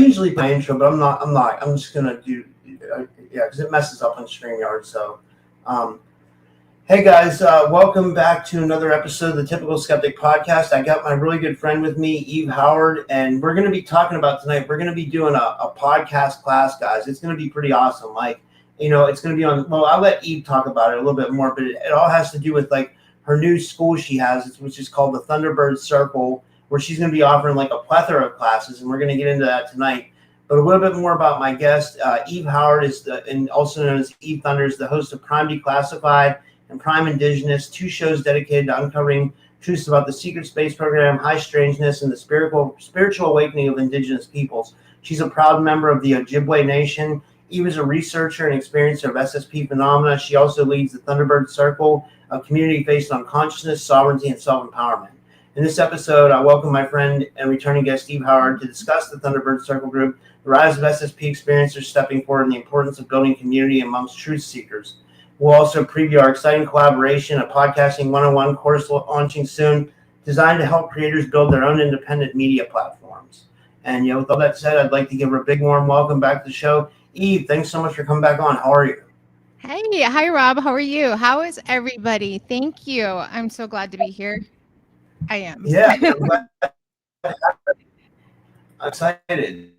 usually my intro, but I'm not. I'm just gonna do, because it messes up on StreamYard. So, um, hey guys, welcome back to another episode of the Typical Skeptic podcast. I got my really good friend with me, Eve Howard, and we're gonna be talking about tonight. We're gonna be doing a podcast class, guys. It's gonna be pretty awesome. Like, it's gonna be on. Well, I'll let Eve talk about it a little bit more, but it all has to do with like her new school she has, which is called the Thunderbird Circle, where she's going to be offering like a plethora of classes, and we're going to get into that tonight. But a little bit more about my guest. Eve Howard and also known as Eve Thunder, is the host of Prime Declassified and Prime Indigenous, two shows dedicated to uncovering truths about the secret space program, high strangeness, and the spiritual awakening of Indigenous peoples. She's a proud member of the Ojibwe Nation. Eve is a researcher and experiencer of SSP phenomena. She also leads the Thunderbird Circle, a community based on consciousness, sovereignty, and self-empowerment. In this episode, I welcome my friend and returning guest, Steve Howard, to discuss the Thunderbird Circle group, the rise of SSP experiencers stepping forward, and the importance of building community amongst truth seekers. We'll also preview our exciting collaboration, a podcasting 101 course launching soon, designed to help creators build their own independent media platforms. And with all that said, I'd like to give her a big warm welcome back to the show. Eve, thanks so much for coming back on. How are you? Hey, hi Rob. How are you? How is everybody? Thank you. I'm so glad to be here. I am. Yeah, I'm excited.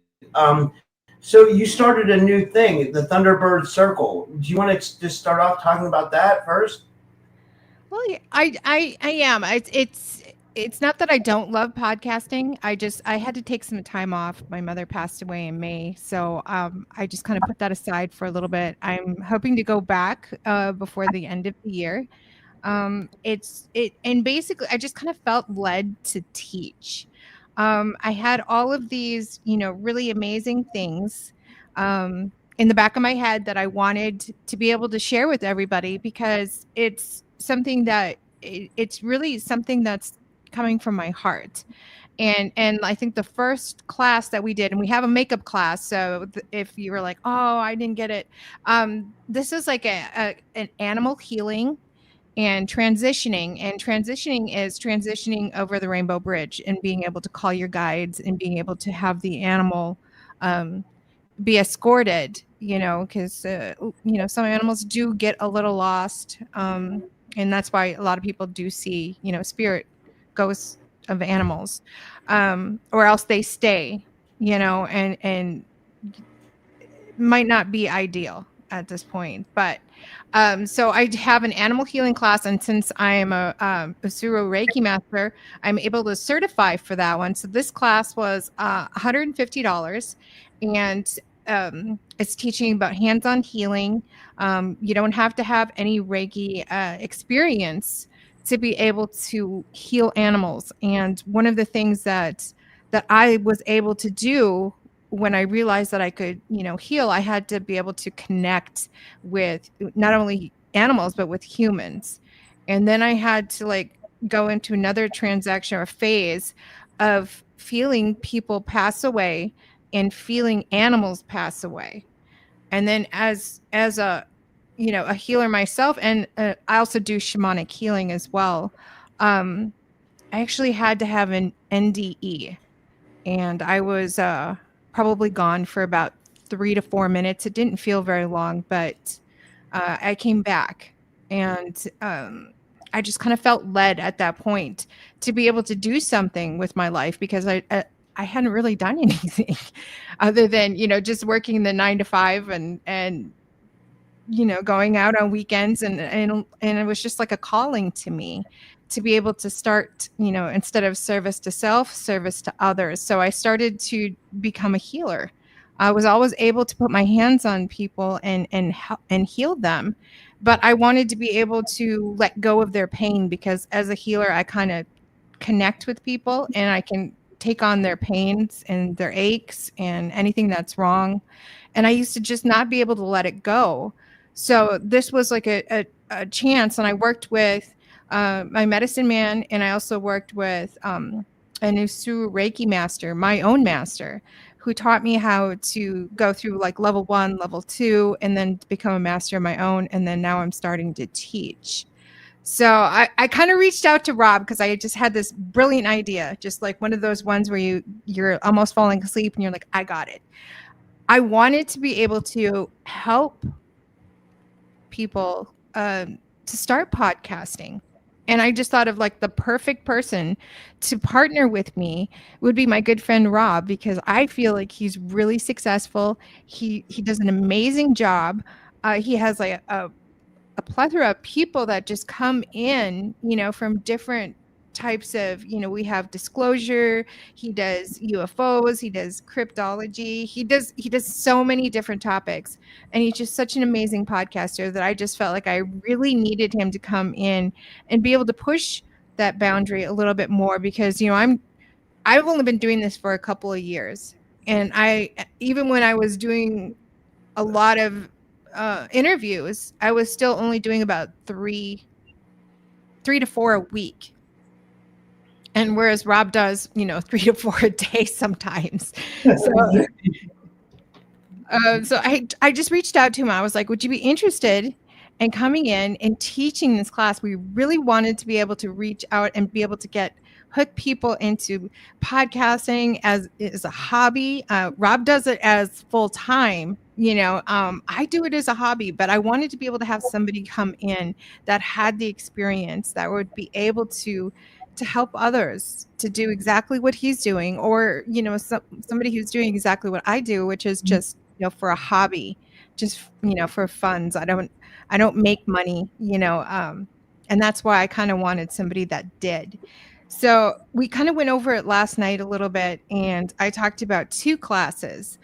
So you started a new thing, the Thunderbird Circle. Do you want to just start off talking about that first? Well, I am. It's not that I don't love podcasting. I had to take some time off. My mother passed away in May, so I just kind of put that aside for a little bit. I'm hoping to go back before the end of the year. And basically I just kind of felt led to teach. I had all of these, really amazing things in the back of my head that I wanted to be able to share with everybody, because it's something that it's really something that's coming from my heart. And I think the first class that we did, and we have a makeup class, so if you were like, oh, I didn't get it, this is like an animal healing and transitioning is transitioning over the rainbow bridge and being able to call your guides and being able to have the animal be escorted, because some animals do get a little lost, and that's why a lot of people do see spirit ghosts of animals, or else they stay, and might not be ideal at this point. But so I have an animal healing class, and since I am a Usuro Reiki master, I'm able to certify for that one. So this class was $150, and it's teaching about hands-on healing. You don't have to have any Reiki experience to be able to heal animals. And one of the things that I was able to do when I realized that I could, heal, I had to be able to connect with not only animals, but with humans. And then I had to go into another transaction or phase of feeling people pass away and feeling animals pass away. And then as a healer myself, and I also do shamanic healing as well. I actually had to have an NDE, and I was probably gone for about 3 to 4 minutes. It didn't feel very long, but I came back, and I just kind of felt led at that point to be able to do something with my life, because I hadn't really done anything other than, just working the 9 to 5 and going out on weekends, and it was just like a calling to me to be able to start, instead of service to self, service to others. So I started to become a healer. I was always able to put my hands on people and heal them, but I wanted to be able to let go of their pain, because as a healer, I kind of connect with people and I can take on their pains and their aches and anything that's wrong. And I used to just not be able to let it go. So this was like a chance, and I worked with my medicine man, and I also worked with an Usuru Reiki master, my own master, who taught me how to go through level 1, level 2, and then become a master of my own. And then now I'm starting to teach. So I kind of reached out to Rob because I just had this brilliant idea, just like one of those ones where you're almost falling asleep and you're like, I got it. I wanted to be able to help people to start podcasting. And I just thought of like the perfect person to partner with me would be my good friend Rob, because I feel like he's really successful. He does an amazing job. He has like a plethora of people that just come in, from different types of, we have disclosure, he does UFOs, he does cryptology, he does so many different topics, and he's just such an amazing podcaster that I just felt like I really needed him to come in and be able to push that boundary a little bit more, because I've only been doing this for a couple of years, and even when I was doing a lot of interviews, I was still only doing about three to four a week. And whereas Rob does, 3 to 4 a day sometimes. So I just reached out to him. I was like, would you be interested in coming in and teaching this class? We really wanted to be able to reach out and be able to hook people into podcasting as a hobby. Rob does it as full time. I do it as a hobby, but I wanted to be able to have somebody come in that had the experience, that would be able to help others to do exactly what he's doing, or somebody who's doing exactly what I do, which is just for a hobby, just for funds. I don't make money, and that's why I kind of wanted somebody that did. So we kind of went over it last night a little bit, and I talked about 2 classes.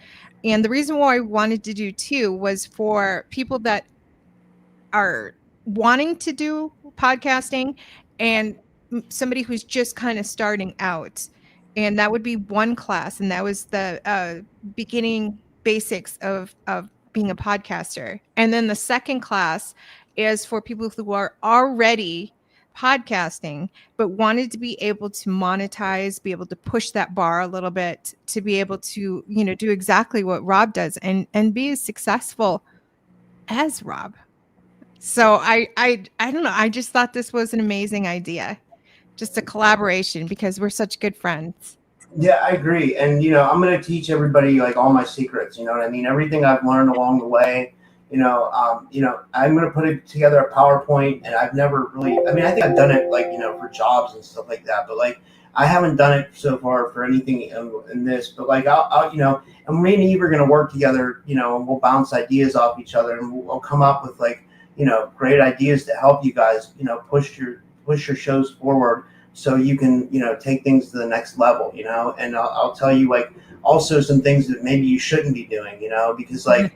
And the reason why I wanted to do 2 was for people that are wanting to do podcasting and somebody who's just kind of starting out. And that would be one class, and that was the beginning basics of being a podcaster. And then the second class is for people who are already podcasting but wanted to be able to monetize, be able to push that bar a little bit, to be able to do exactly what Rob does and be as successful as Rob. So I don't know, I just thought this was an amazing idea, just a collaboration, because we're such good friends. Yeah, I agree. And, I'm going to teach everybody like all my secrets, you know what I mean? Everything I've learned along the way, I'm going to put it together a PowerPoint, and I've never really, I think I've done it like, for jobs and stuff like that, but like, I haven't done it so far for anything in this, but like, I'll and me and Eve are going to work together, and we'll bounce ideas off each other, and we'll come up with like, great ideas to help you guys, push your shows forward, so you can, take things to the next level, and I'll tell you like also some things that maybe you shouldn't be doing, because like,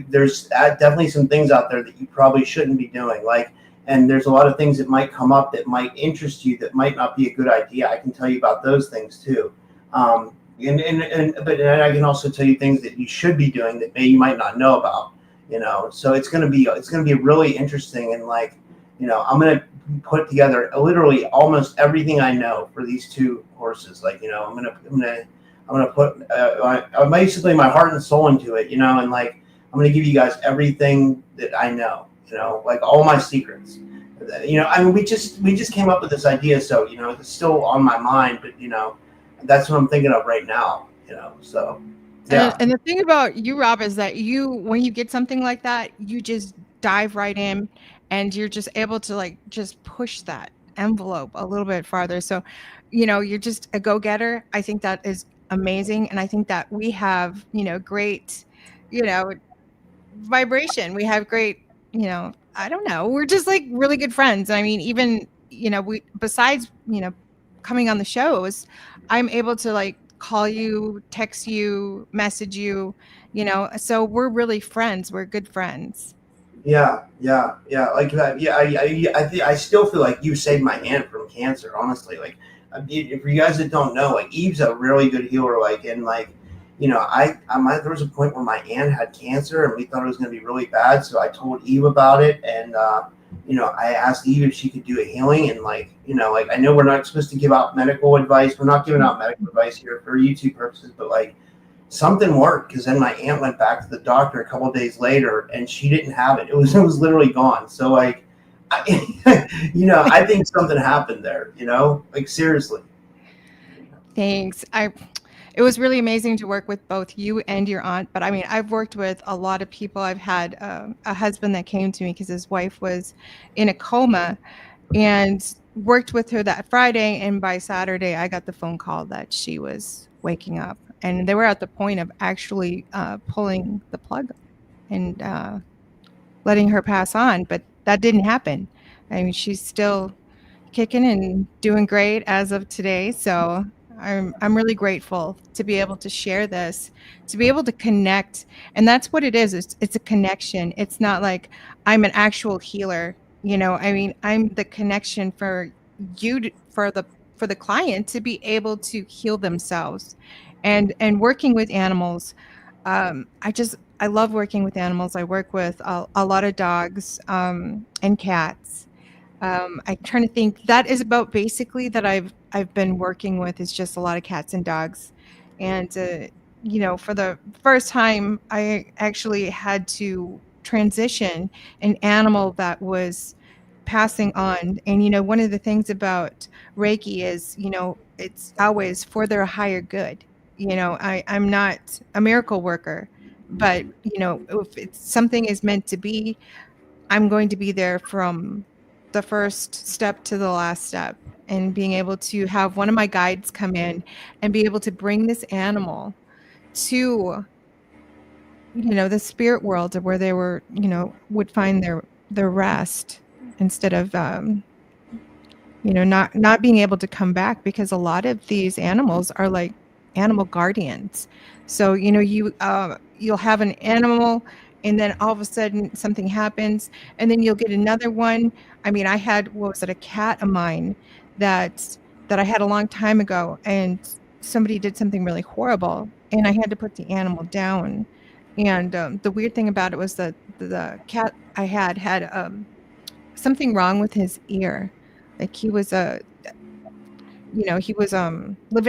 there's definitely some things out there that you probably shouldn't be doing. Like, and there's a lot of things that might come up that might interest you that might not be a good idea. I can tell you about those things too. But I can also tell you things that you should be doing that you might not know about, so it's going to be really interesting. And like, I'm going to put together literally almost everything I know for these 2 courses. Like, I'm going to put basically my heart and soul into it, and like, I'm going to give you guys everything that I know, like all my secrets, we just came up with this idea. So, it's still on my mind, but, that's what I'm thinking of right now, so. Yeah. And the thing about you, Rob, is that when you get something like that, you just dive right in, and you're just able to like just push that envelope a little bit farther. So, you're just a go-getter. I think that is amazing. And I think that we have, great, vibration. We have great, I don't know, we're just like really good friends. I mean, even, besides, coming on the shows, I'm able to like call you, text you, message you, so we're really friends. We're good friends. Yeah. Like that. Yeah. I still feel like you saved my aunt from cancer. Honestly, like, if you guys that don't know, like, Eve's a really good healer. Like, and like, there was a point where my aunt had cancer, and we thought it was going to be really bad. So I told Eve about it, and I asked Eve if she could do a healing. And like, like, I know we're not supposed to give out medical advice. We're not giving out medical advice here for YouTube purposes, but like, something worked, because then my aunt went back to the doctor a couple of days later, and she didn't have it. It was literally gone. So like, I think something happened there. Like seriously. Thanks. It was really amazing to work with both you and your aunt. But I mean, I've worked with a lot of people. I've had a husband that came to me because his wife was in a coma, and worked with her that Friday. And by Saturday, I got the phone call that she was waking up, and they were at the point of actually pulling the plug and letting her pass on. But that didn't happen. I mean, she's still kicking and doing great as of today. So I'm really grateful to be able to share this, to be able to connect. And that's what it is. It's a connection. It's not like I'm an actual healer. I mean, I'm the connection for you for the client to be able to heal themselves. And working with animals, I love working with animals. I work with a lot of dogs and cats. I'm trying to think. That is about basically that I've been working with is just a lot of cats and dogs, and for the first time, I actually had to transition an animal that was passing on. And one of the things about Reiki is it's always for their higher good. I'm not a miracle worker, but if something is meant to be, I'm going to be there from the first step to the last step, and being able to have one of my guides come in and be able to bring this animal to the spirit world where they were would find their rest, instead of not being able to come back, because a lot of these animals are like animal guardians. So you'll have an animal, and then all of a sudden something happens, and then you'll get another one. I mean, I had, what was it, a cat of mine that I had a long time ago, and somebody did something really horrible, and I had to put the animal down. And the weird thing about it was that the cat I had something wrong with his ear. Like he was living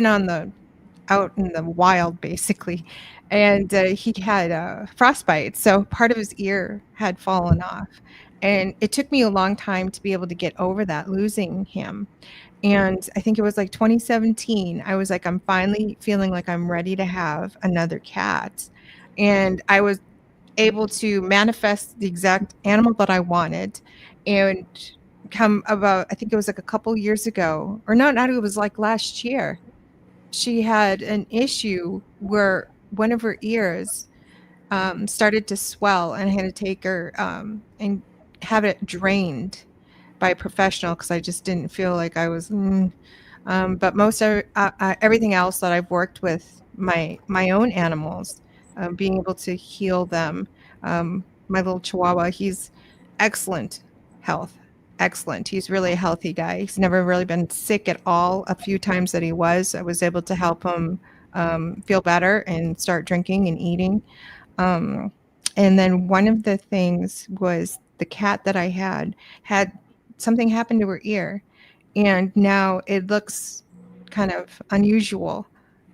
out in the wild, basically, and he had frostbite, so part of his ear had fallen off, and it took me a long time to be able to get over that, losing him. And I think it was like 2017. I was like, I'm finally feeling like I'm ready to have another cat, and I was able to manifest the exact animal that I wanted. And come about, I think it was like a couple years ago, or no, not, it was like last year. She had an issue where one of her ears started to swell, and I had to take her and have it drained by a professional, because I just didn't feel like I was. But most of everything else that I've worked with my own animals, being able to heal them. My little Chihuahua, he's excellent health. Excellent. He's really a healthy guy. He's never really been sick at all. A few times that he was, I was able to help him feel better and start drinking and eating. Um, and then one of the things was the cat that I had something happen to her ear, and now it looks kind of unusual,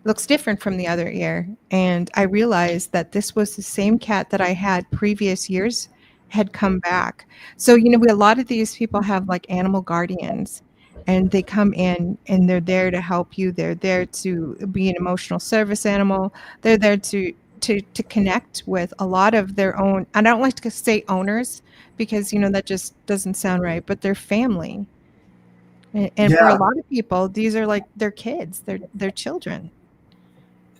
looks different from the other ear. And I realized that this was the same cat that I had previous years had come back. So a lot of these people have like animal guardians, and they come in and they're there to help you. They're there to be an emotional service animal. They're there to connect with a lot of their own, and I don't like to say owners, because that just doesn't sound right, but their family. And for a Yeah, lot of people, these are like their kids, their children.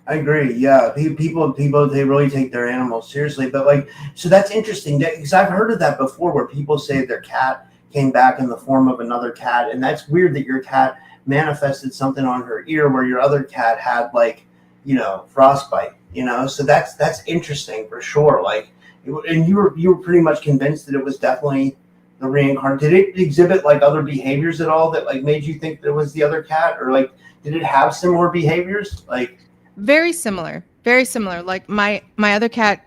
I agree. Yeah, people, they really take their animals seriously. But like, so that's interesting because I've heard of that before, where people say their cat came back in the form of another cat, and that's weird that your cat manifested something on her ear where your other cat had like, frostbite. So that's interesting for sure. Like, and you were pretty much convinced that it was definitely the reincarnate. Did it exhibit like other behaviors at all that like made you think that it was the other cat, or like did it have similar behaviors? Like, Very similar, very similar. Like my other cat,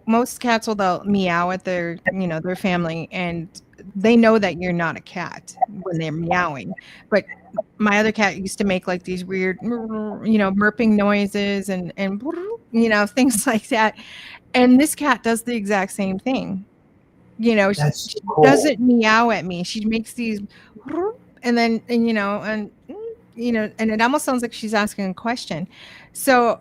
most cats will, they'll meow at their family, and they know that you're not a cat when they're meowing. But my other cat used to make like these weird, murping noises, and things like that. And this cat does the exact same thing. That's She cool. doesn't meow at me. She makes these, and then, and it almost sounds like she's asking a question. So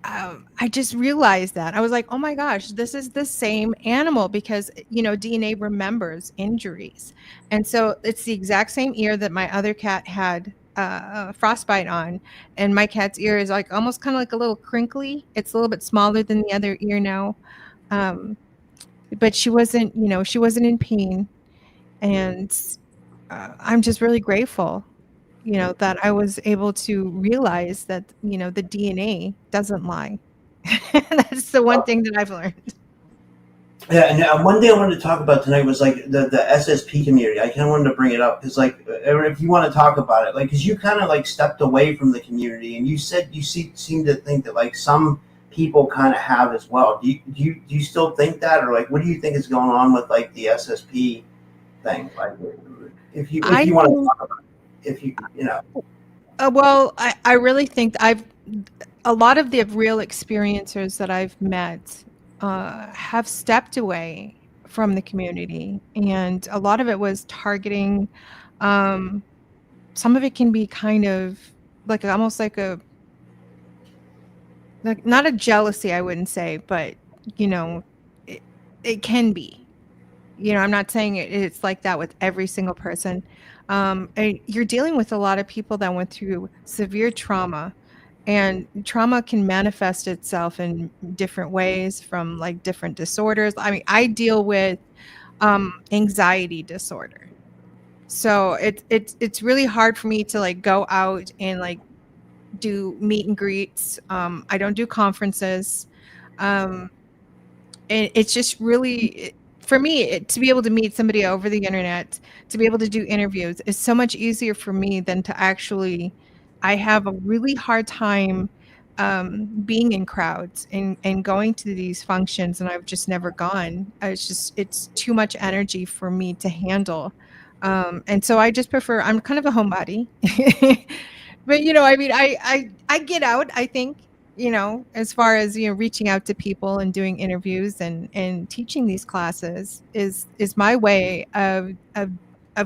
I just realized that. I was like, oh my gosh, this is the same animal because, DNA remembers injuries. And so it's the exact same ear that my other cat had frostbite on. And my cat's ear is like almost kind of like a little crinkly. It's a little bit smaller than the other ear now. Um, but she wasn't in pain. And I'm just really grateful, that I was able to realize that, the DNA doesn't lie. That's the one thing that I've learned. Yeah, and one thing I wanted to talk about tonight was like the SSP community. I kind of wanted to bring it up because, like, if you want to talk about it, like, because you kind of like stepped away from the community, and you said you seem to think that like some people kind of have as well. Do you still think that, or like, what do you think is going on with like the SSP thing? Like, if I you want to think, talk about it, if you know. well, I really think a lot of the real experiencers that I've met have stepped away from the community, and a lot of it was targeting. Um, some of it can be kind of like almost like not a jealousy, I wouldn't say, but you know, it, it can be. I'm not saying it's like that with every single person. And you're dealing with a lot of people that went through severe trauma, and trauma can manifest itself in different ways from like different disorders. I mean, I deal with anxiety disorder. So it's really hard for me to like go out and like do meet and greets. I don't do conferences. Um, and it's just really for me to be able to meet somebody over the internet, to be able to do interviews is so much easier for me than to actually. I have a really hard time being in crowds and going to these functions, and I've just never gone. It's too much energy for me to handle. And so I just prefer. I'm kind of a homebody. But I mean, I get out, I think, as far as, reaching out to people and doing interviews and teaching these classes is my way of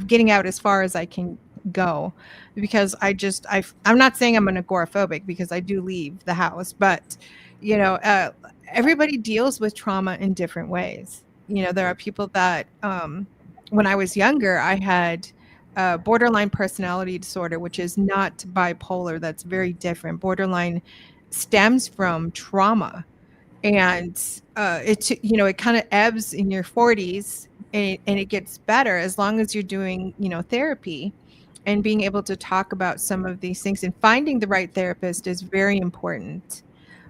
getting out as far as I can go, because I'm not saying I'm an agoraphobic, because I do leave the house, but everybody deals with trauma in different ways. There are people that when I was younger, I had borderline personality disorder, which is not bipolar. That's very different. Borderline stems from trauma, and it kind of ebbs in your 40s, and it gets better as long as you're doing therapy and being able to talk about some of these things, and finding the right therapist is very important.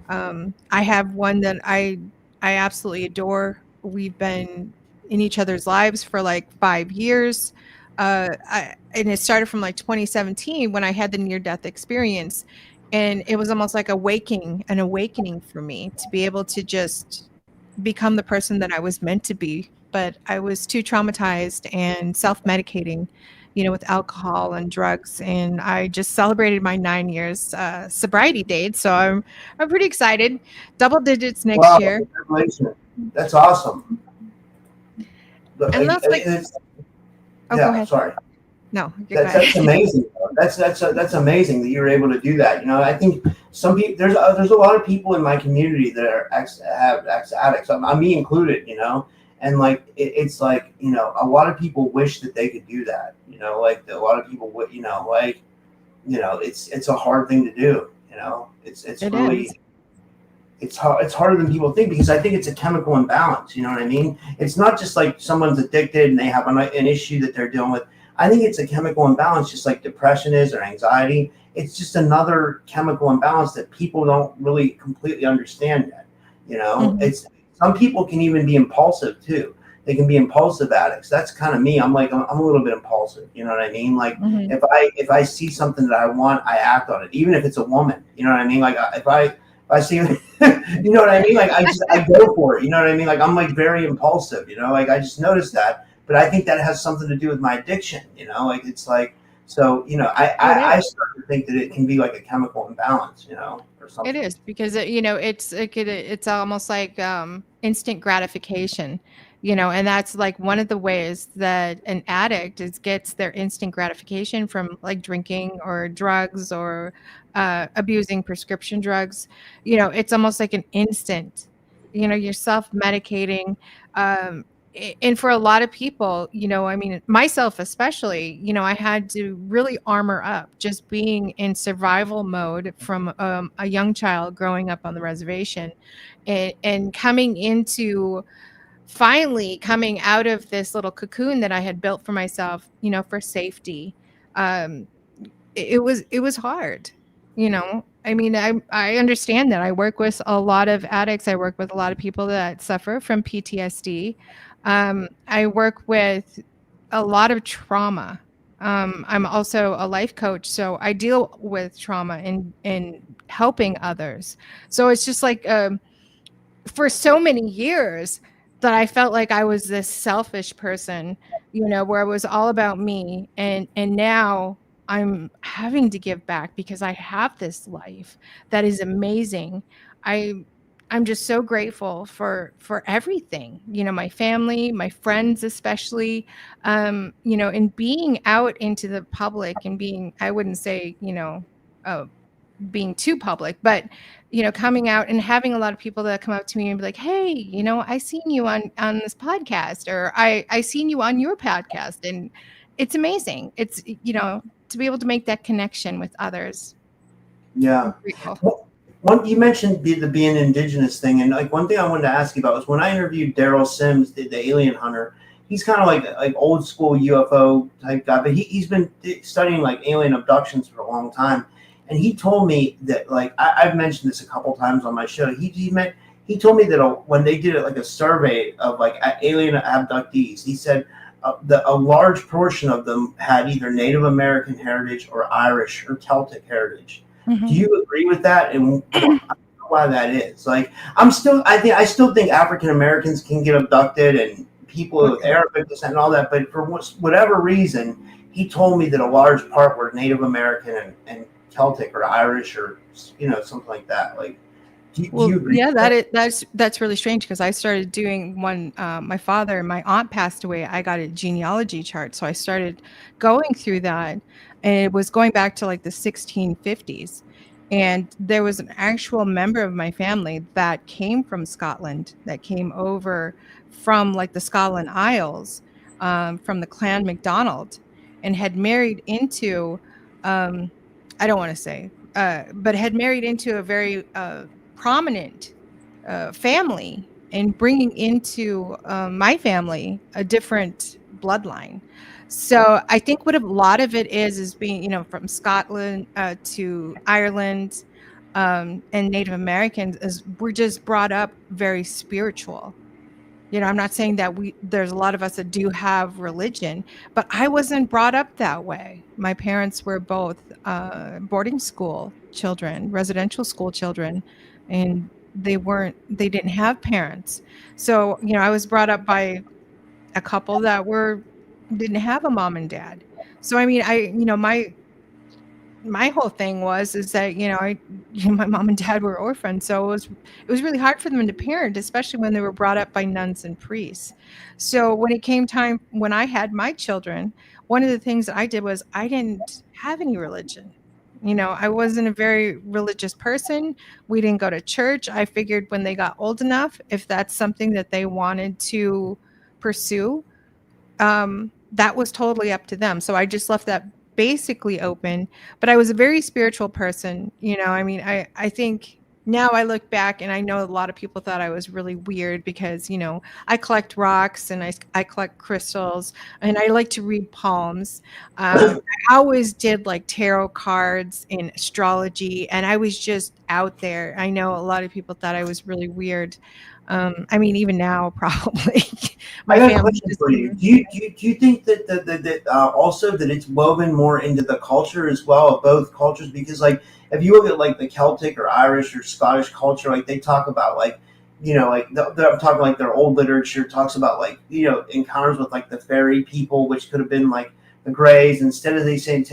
I have one that I absolutely adore. We've been in each other's lives for like 5 years. And it started from like 2017 when I had the near death experience. And it was almost like an awakening for me to be able to just become the person that I was meant to be. But I was too traumatized and self-medicating, with alcohol and drugs. And I just celebrated my 9 years sobriety date. So I'm pretty excited. Double digits next Wow, year. congratulations. That's awesome. And that's like, oh, go Yeah, ahead. sorry. No, go That's ahead. amazing. That's amazing that you're able to do that. I think some people there's a lot of people in my community that are ex addicts. I'm me included. And like it's like a lot of people wish that they could do that. Like a lot of people would. It's a hard thing to do. It's It really. is. It's hard. It's harder than people think because I think it's a chemical imbalance. You know what I mean? It's not just like someone's addicted and they have an issue that they're dealing with. I think it's a chemical imbalance, just like depression is or anxiety. It's just another chemical imbalance that people don't really completely understand yet. Mhm. It's some people can even be impulsive too. They can be impulsive addicts. That's kind of me. I'm a little bit impulsive. You know what I mean? Like Mhm. if I see something that I want, I act on it, even if it's a woman. You know what I mean? Like if I see, you know what I mean? Like I go for it. You know what I mean? Like I'm like very impulsive. Like I just noticed that, but I think that has something to do with my addiction. Like it's like so. It I is. start to think that it can be like a chemical imbalance. Or It something. is because it's almost like instant gratification. And that's like one of the ways that an addict gets their instant gratification from like drinking or drugs or abusing prescription drugs. It's almost like an instant, you're self-medicating. And for a lot of people, I mean, myself especially, I had to really armor up just being in survival mode from a young child growing up on the reservation and finally coming out of this little cocoon that I had built for myself, for safety. Um, it was hard, I mean, I understand that. I work with a lot of addicts. I work with a lot of people that suffer from PTSD. I work with a lot of trauma. I'm also a life coach, so I deal with trauma and helping others. So it's just like for so many years that I felt like I was this selfish person, where it was all about me. And now I'm having to give back because I have this life that is amazing. I I'm just so grateful for everything, my family, my friends, especially, and being out into the public and being, I wouldn't say, uh, being too public, but coming out and having a lot of people that come up to me and be like, "Hey, I seen you on this podcast, or I seen you on your podcast," and it's amazing. It's to be able to make that connection with others. Yeah. I'm grateful. Well, one you mentioned the being indigenous thing, and like one thing I wanted to ask you about was when I interviewed Daryl Sims, the alien hunter. He's kind of like old school UFO type guy, but he's been studying like alien abductions for a long time. And he told me that, like, I've mentioned this a couple times on my show. He told me that when they did like a survey of like alien abductees, he said a large portion of them had either Native American heritage or Irish or Celtic heritage. Do Mhm. you agree with that? And I don't know why that is. Like, I still think African Americans can get abducted and people with Okay. Arabic descent and all that. But for whatever reason, he told me that a large part were Native American and Celtic or Irish or something like that. Like, do Well, you agree yeah, with that? that's really strange because I started doing one. My father and my aunt passed away. I got a genealogy chart, so I started going through that, and it was going back to like the 1650s. And there was an actual member of my family that came from Scotland, that came over from like the Scotland Isles, from the Clan MacDonald, and had married into, um, I don't want to say, but had married into a very prominent family, and bringing into my family a different bloodline. So I think what a lot of it is being, from Scotland to Ireland, and Native Americans, is we're just brought up very spiritual. I'm not saying that there's a lot of us that do have religion, but I wasn't brought up that way. My parents were both boarding school children, residential school children, and they didn't have parents. So, I was brought up by a couple that didn't have a mom and dad. So, I mean, my whole thing is that my mom and dad were orphans, so it was really hard for them to parent, especially when they were brought up by nuns and priests. So when it came time when I had my children, one of the things that I did was I didn't have any religion. I wasn't a very religious person. We didn't go to church. I figured when they got old enough, if that's something that they wanted to pursue, that was totally up to them. So I just left that basically open. But I was a very spiritual person. I mean, I think now I look back and I know a lot of people thought I was really weird because, I collect rocks and I collect crystals and I like to read palms. I always did like tarot cards and astrology, and I was just out there. I know a lot of people thought I was really weird. I mean, even now, probably I my got a family question just for you. Do you think that also that it's woven more into the culture as well of both cultures? Because like if you look at like the Celtic or Irish or Scottish culture, like they talk about like like I'm talking like their old literature talks about like encounters with like the fairy people, which could have been like the Greys. Instead of they saying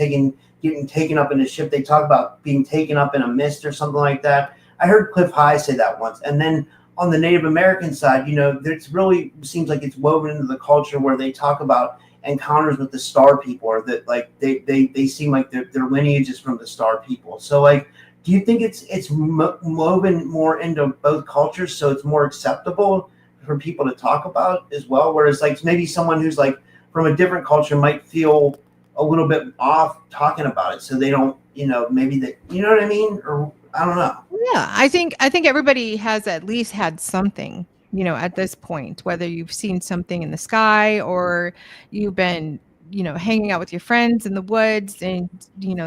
getting taken up in a ship, they talk about being taken up in a mist or something like that. I heard Cliff High say that once, and then on the Native American side, it's really seems like it's woven into the culture where they talk about encounters with the star people, or that like they seem like their lineage is from the star people. So like, do you think it's woven more into both cultures, so it's more acceptable for people to talk about as well? Whereas like maybe someone who's like from a different culture might feel a little bit off talking about it, so they don't, maybe they, you know what I mean? Or I don't know. Yeah, I think everybody has at least had something, at this point, whether you've seen something in the sky or you've been, hanging out with your friends in the woods and,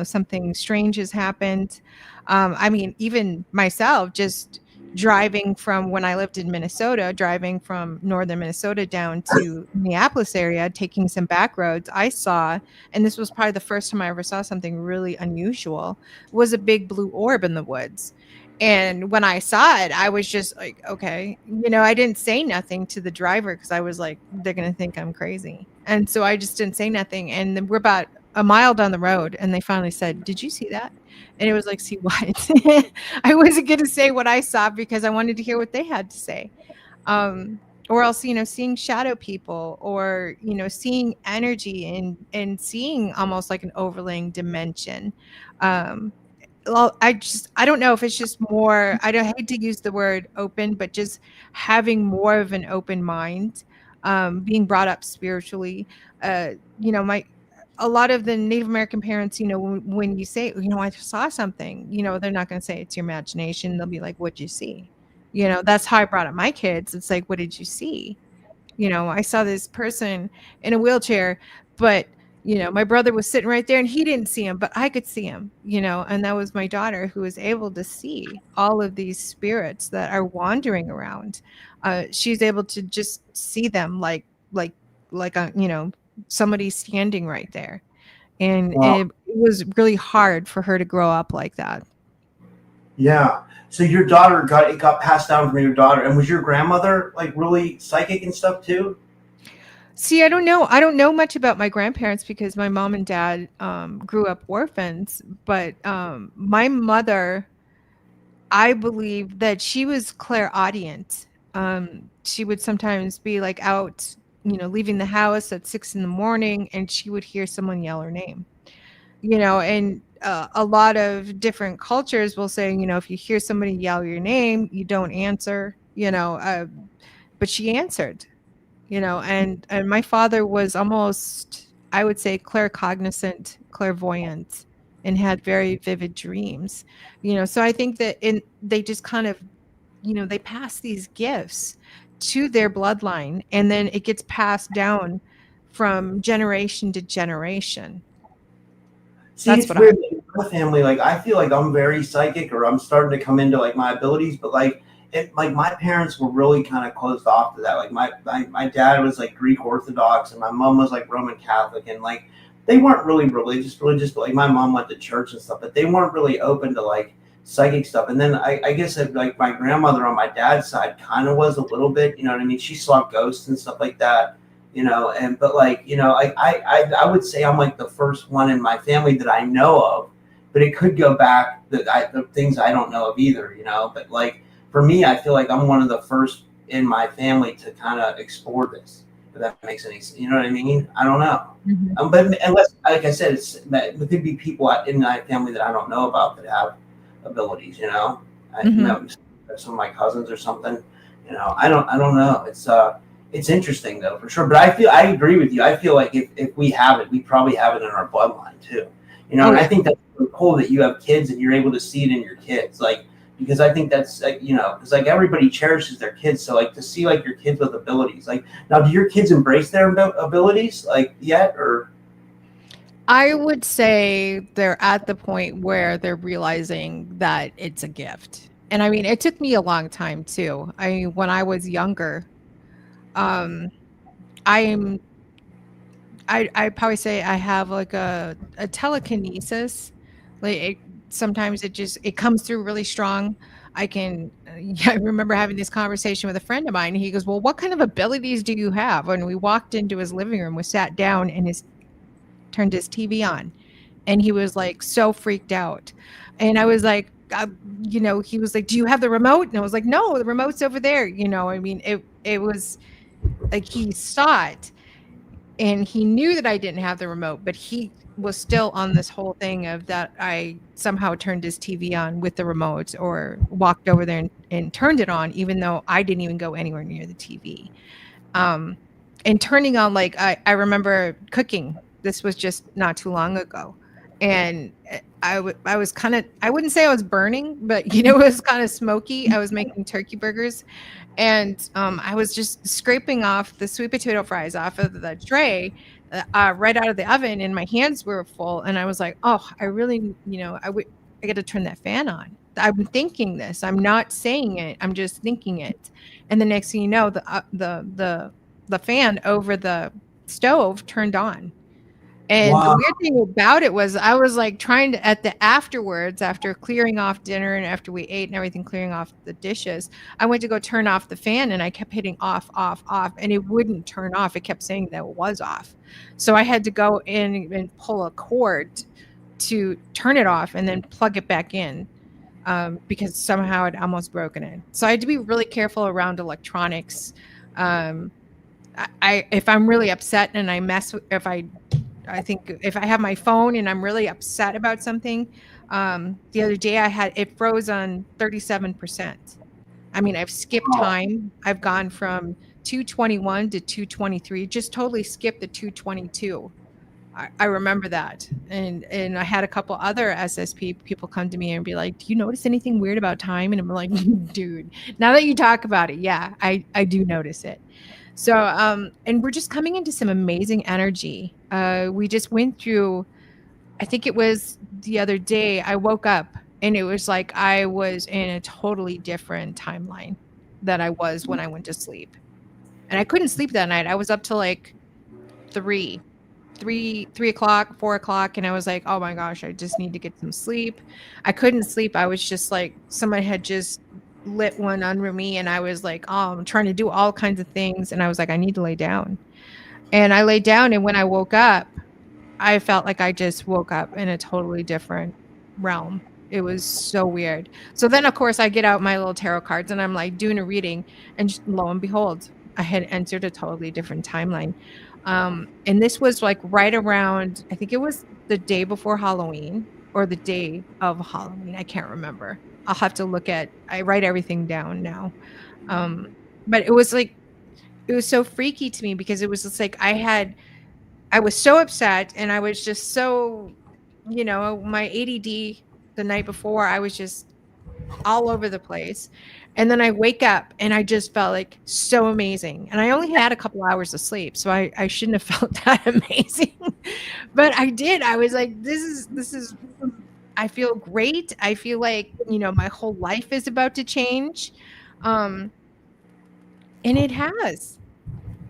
something strange has happened. I mean, even myself, just driving from when I lived in Minnesota, driving from northern Minnesota down to Minneapolis area, taking some back roads, I saw, and this was probably the first time I ever saw something really unusual, was a big blue orb in the woods. And when I saw it, I was just like, okay, I didn't say nothing to the driver because I was like, they're going to think I'm crazy. And so I just didn't say nothing. And then we're about a mile down the road and they finally said, did you see that? And it was like, see what? I wasn't going to say what I saw because I wanted to hear what they had to say. Or else, seeing shadow people or, seeing energy and seeing almost like an overlaying dimension. Well, I don't know if it's just more, I don't hate to use the word open, but just having more of an open mind, being brought up spiritually. My a lot of the Native American parents, when you say, I saw something, they're not going to say it's your imagination. They'll be like, what'd you see? That's how I brought up my kids. It's like, what did you see? I saw this person in a wheelchair, but my brother was sitting right there and he didn't see him, but I could see him, and that was my daughter who was able to see all of these spirits that are wandering around. She's able to just see them like somebody standing right there. And Well, it was really hard for her to grow up like that. yeah. So your daughter got passed down from your daughter, and was your grandmother like really psychic and stuff too? See, I don't know. I don't know much about my grandparents because my mom and dad grew up orphans. But my mother, I believe that she was clairaudient. She would sometimes be like out, leaving the house at 6 in the morning, and she would hear someone yell her name. And a lot of different cultures will say, if you hear somebody yell your name, you don't answer. But she answered, and my father was almost, I would say, claircognizant, clairvoyant, and had very vivid dreams. So I think that they just kind of, they pass these gifts to their bloodline, and then it gets passed down from generation to generation. See, That's it's what I. weird. In my family, like I feel like I'm very psychic, or I'm starting to come into like my abilities, but like my parents were really kind of closed off to that. Like my dad was like Greek Orthodox, and my mom was like Roman Catholic, and like they weren't really religious, but like my mom went to church and stuff, but they weren't really open to like psychic stuff. And then I guess that like my grandmother on my dad's side kind of was a little bit, you know what I mean? She saw ghosts and stuff like that. And but like, I would say I'm like the first one in my family that I know of, but it could go back the things I don't know of either, but like for me, I feel like I'm one of the first in my family to kind of explore this, if that makes any sense. You know what I mean? I don't know. Mhm. But unless, like I said, it could be people in my family that I don't know about that have abilities, I Mhm. know some of my cousins or something, I don't know. It's interesting though, for sure. But I agree with you. I feel like if we have it, we probably have it in our bloodline too. Oh And I yeah. think that's really cool that you have kids and you're able to see it in your kids. Like, because I think that's because like everybody cherishes their kids. So like to see like your kids with abilities, like now, do your kids embrace their abilities like yet or? I would say they're at the point where they're realizing that it's a gift. And I mean, it took me a long time too. When I was younger, um, I'm I'd probably say I have like a telekinesis. Like sometimes it comes through really strong. I can yeah, I remember having this conversation with a friend of mine. He goes, "Well, what kind of abilities do you have?" When we walked into his living room, we sat down and his turned his TV on, and he was like so freaked out. And I was like, he was like, "Do you have the remote?" And I was like, "No, the remote's over there." I mean, it was like he saw it and he knew that I didn't have the remote, but he was still on this whole thing of that I somehow turned his TV on with the remote or walked over there and turned it on, even though I didn't even go anywhere near the TV. And turning on, like, I remember cooking. This was just not too long ago. And I was kind of, I wouldn't say I was burning, but it was kind of smoky. I was making turkey burgers, and I was just scraping off the sweet potato fries off of the tray right out of the oven, and my hands were full. And I was like, oh, I really, I got to turn that fan on. I'm thinking this. I'm not saying it. I'm just thinking it. And the next thing you know, the fan over the stove turned on. And the weird thing about it was I was like trying to, at the afterwards, after clearing off dinner and after we ate and everything, clearing off the dishes, I went to go turn off the fan and I kept hitting off, off, off, and it wouldn't turn off. It kept saying that it was off. So I had to go in and pull a cord to turn it off and then plug it back in. Because somehow it almost broken it. So I had to be really careful around electronics. If I'm really upset and I think if I have my phone and I'm really upset about something, the other day it froze on 37%. I mean, I've skipped time. I've gone from 221 to 223, just totally skipped the 222. I remember that. And I had a couple other SSP people come to me and be like, do you notice anything weird about time? And I'm like, dude, now that you talk about it, yeah, I do notice it. So, and we're just coming into some amazing energy. We just went through, I think it was the other day, I woke up and it was like I was in a totally different timeline that I was when I went to sleep. And I couldn't sleep that night. I was up till like 3 o'clock, 4 o'clock. And I was like, oh my gosh, I just need to get some sleep. I couldn't sleep. I was just like, someone had just lit one under me. And I was like, oh, I'm trying to do all kinds of things. And I was like, I need to lay down. And I laid down. And when I woke up, I felt like I just woke up in a totally different realm. It was so weird. So then, of course, I get out my little tarot cards and I'm like doing a reading. And just, lo and behold, I had entered a totally different timeline. And this was like right around, I think it was the day before Halloween or the day of Halloween. I can't remember. I'll have to I write everything down now. But it was so freaky to me because it was just like I was so upset and I was just so, my ADD the night before, I was just all over the place. And then I wake up and I just felt like so amazing. And I only had a couple hours of sleep, so I shouldn't have felt that amazing. But I did. I was like, this is I feel great. I feel like, my whole life is about to change. And it has.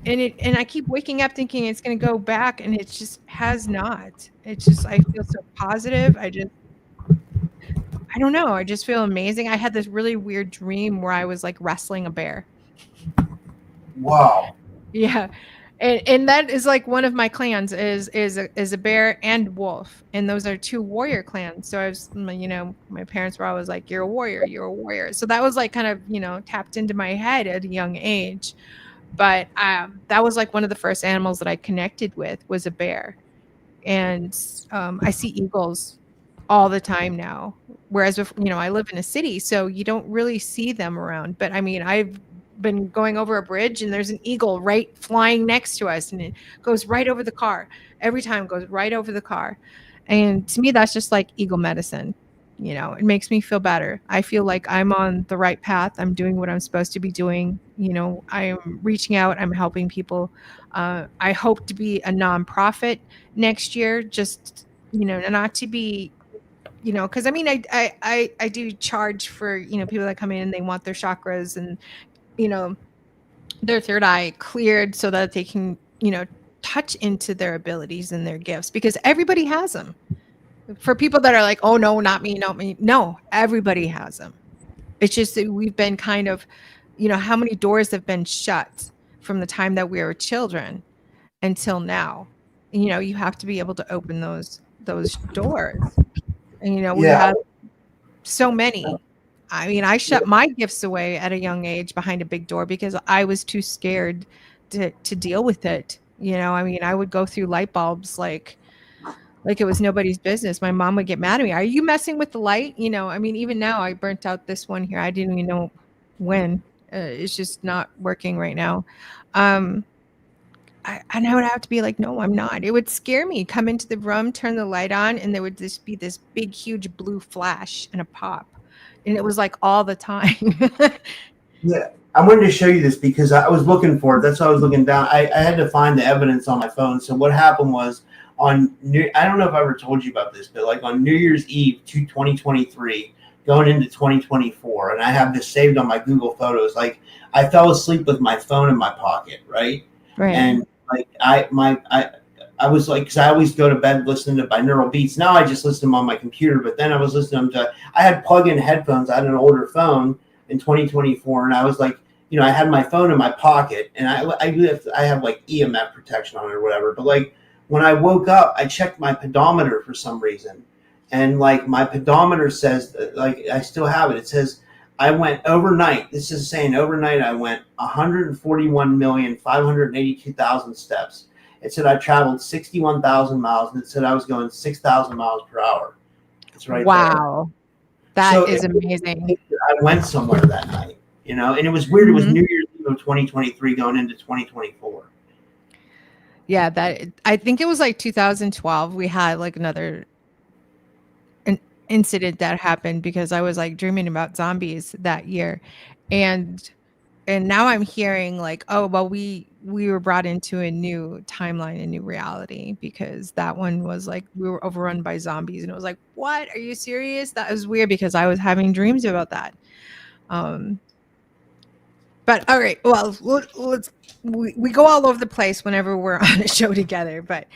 And I keep waking up thinking it's going to go back, and it just has not. It's just, I feel so positive. I don't know. I just feel amazing. I had this really weird dream where I was like wrestling a bear. Wow. Yeah. And that is like one of my clans is a bear and wolf. And those are two warrior clans. So I was, my parents were always like, you're a warrior, you're a warrior. So that was like kind of, tapped into my head at a young age. But that was like one of the first animals that I connected with was a bear. And I see eagles all the time now. Whereas, I live in a city, so you don't really see them around. But I mean, I've been going over a bridge and there's an eagle right flying next to us and it goes right over the car. Every time it goes right over the car. And to me, that's just like eagle medicine. It makes me feel better. I feel like I'm on the right path. I'm doing what I'm supposed to be doing. I'm reaching out. I'm helping people. I hope to be a nonprofit next year, just, not to be, because I mean, I do charge for, people that come in and they want their chakras and, their third eye cleared so that they can, touch into their abilities and their gifts, because everybody has them. For people that are like, oh no, not me, not me. No, everybody has them. It's just that we've been kind of, how many doors have been shut from the time that we were children until now. You have to be able to open those doors. And we have so many. I mean, I shut my gifts away at a young age behind a big door because I was too scared to deal with it. I mean, I would go through light bulbs like it was nobody's business. My mom would get mad at me. Are you messing with the light? I mean, even now I burnt out this one here. I didn't even know when. It's just not working right now. And I would have to be like, no, I'm not. It would scare me. Come into the room, turn the light on, and there would just be this big, huge blue flash and a pop. And it was like all the time. Yeah, I wanted to show you this because I was looking for it. That's why I was looking down. I had to find the evidence on my phone. So what happened was I don't know if I ever told you about this, but like on New Year's Eve 2023, going into 2024, and I have this saved on my Google Photos. Like I fell asleep with my phone in my pocket, right? Right. And like I was like, because I always go to bed listening to binaural beats. Now I just listen to them on my computer, but then I was listening to. I had plug-in headphones. I had an older phone in 2024, and I was like, I had my phone in my pocket, and I have like EMF protection on it or whatever. But like when I woke up, I checked my pedometer for some reason, and like my pedometer says, like I still have it. It says I went overnight. This is saying overnight I went 141,582,000 steps. It said I traveled 61,000 miles, and it said I was going 6,000 miles per hour. It's right there. Wow. That is amazing. I went somewhere that night, and it was weird. It was New Year's Eve of 2023 going into 2024. Yeah, I think it was like 2012. We had like an incident that happened because I was like dreaming about zombies that year. And now I'm hearing like, oh, well, we were brought into a new timeline, a new reality, because that one was like we were overrun by zombies, and it was like, what? Are you serious? That was weird because I was having dreams about that. But all right, well, we go all over the place whenever we're on a show together. But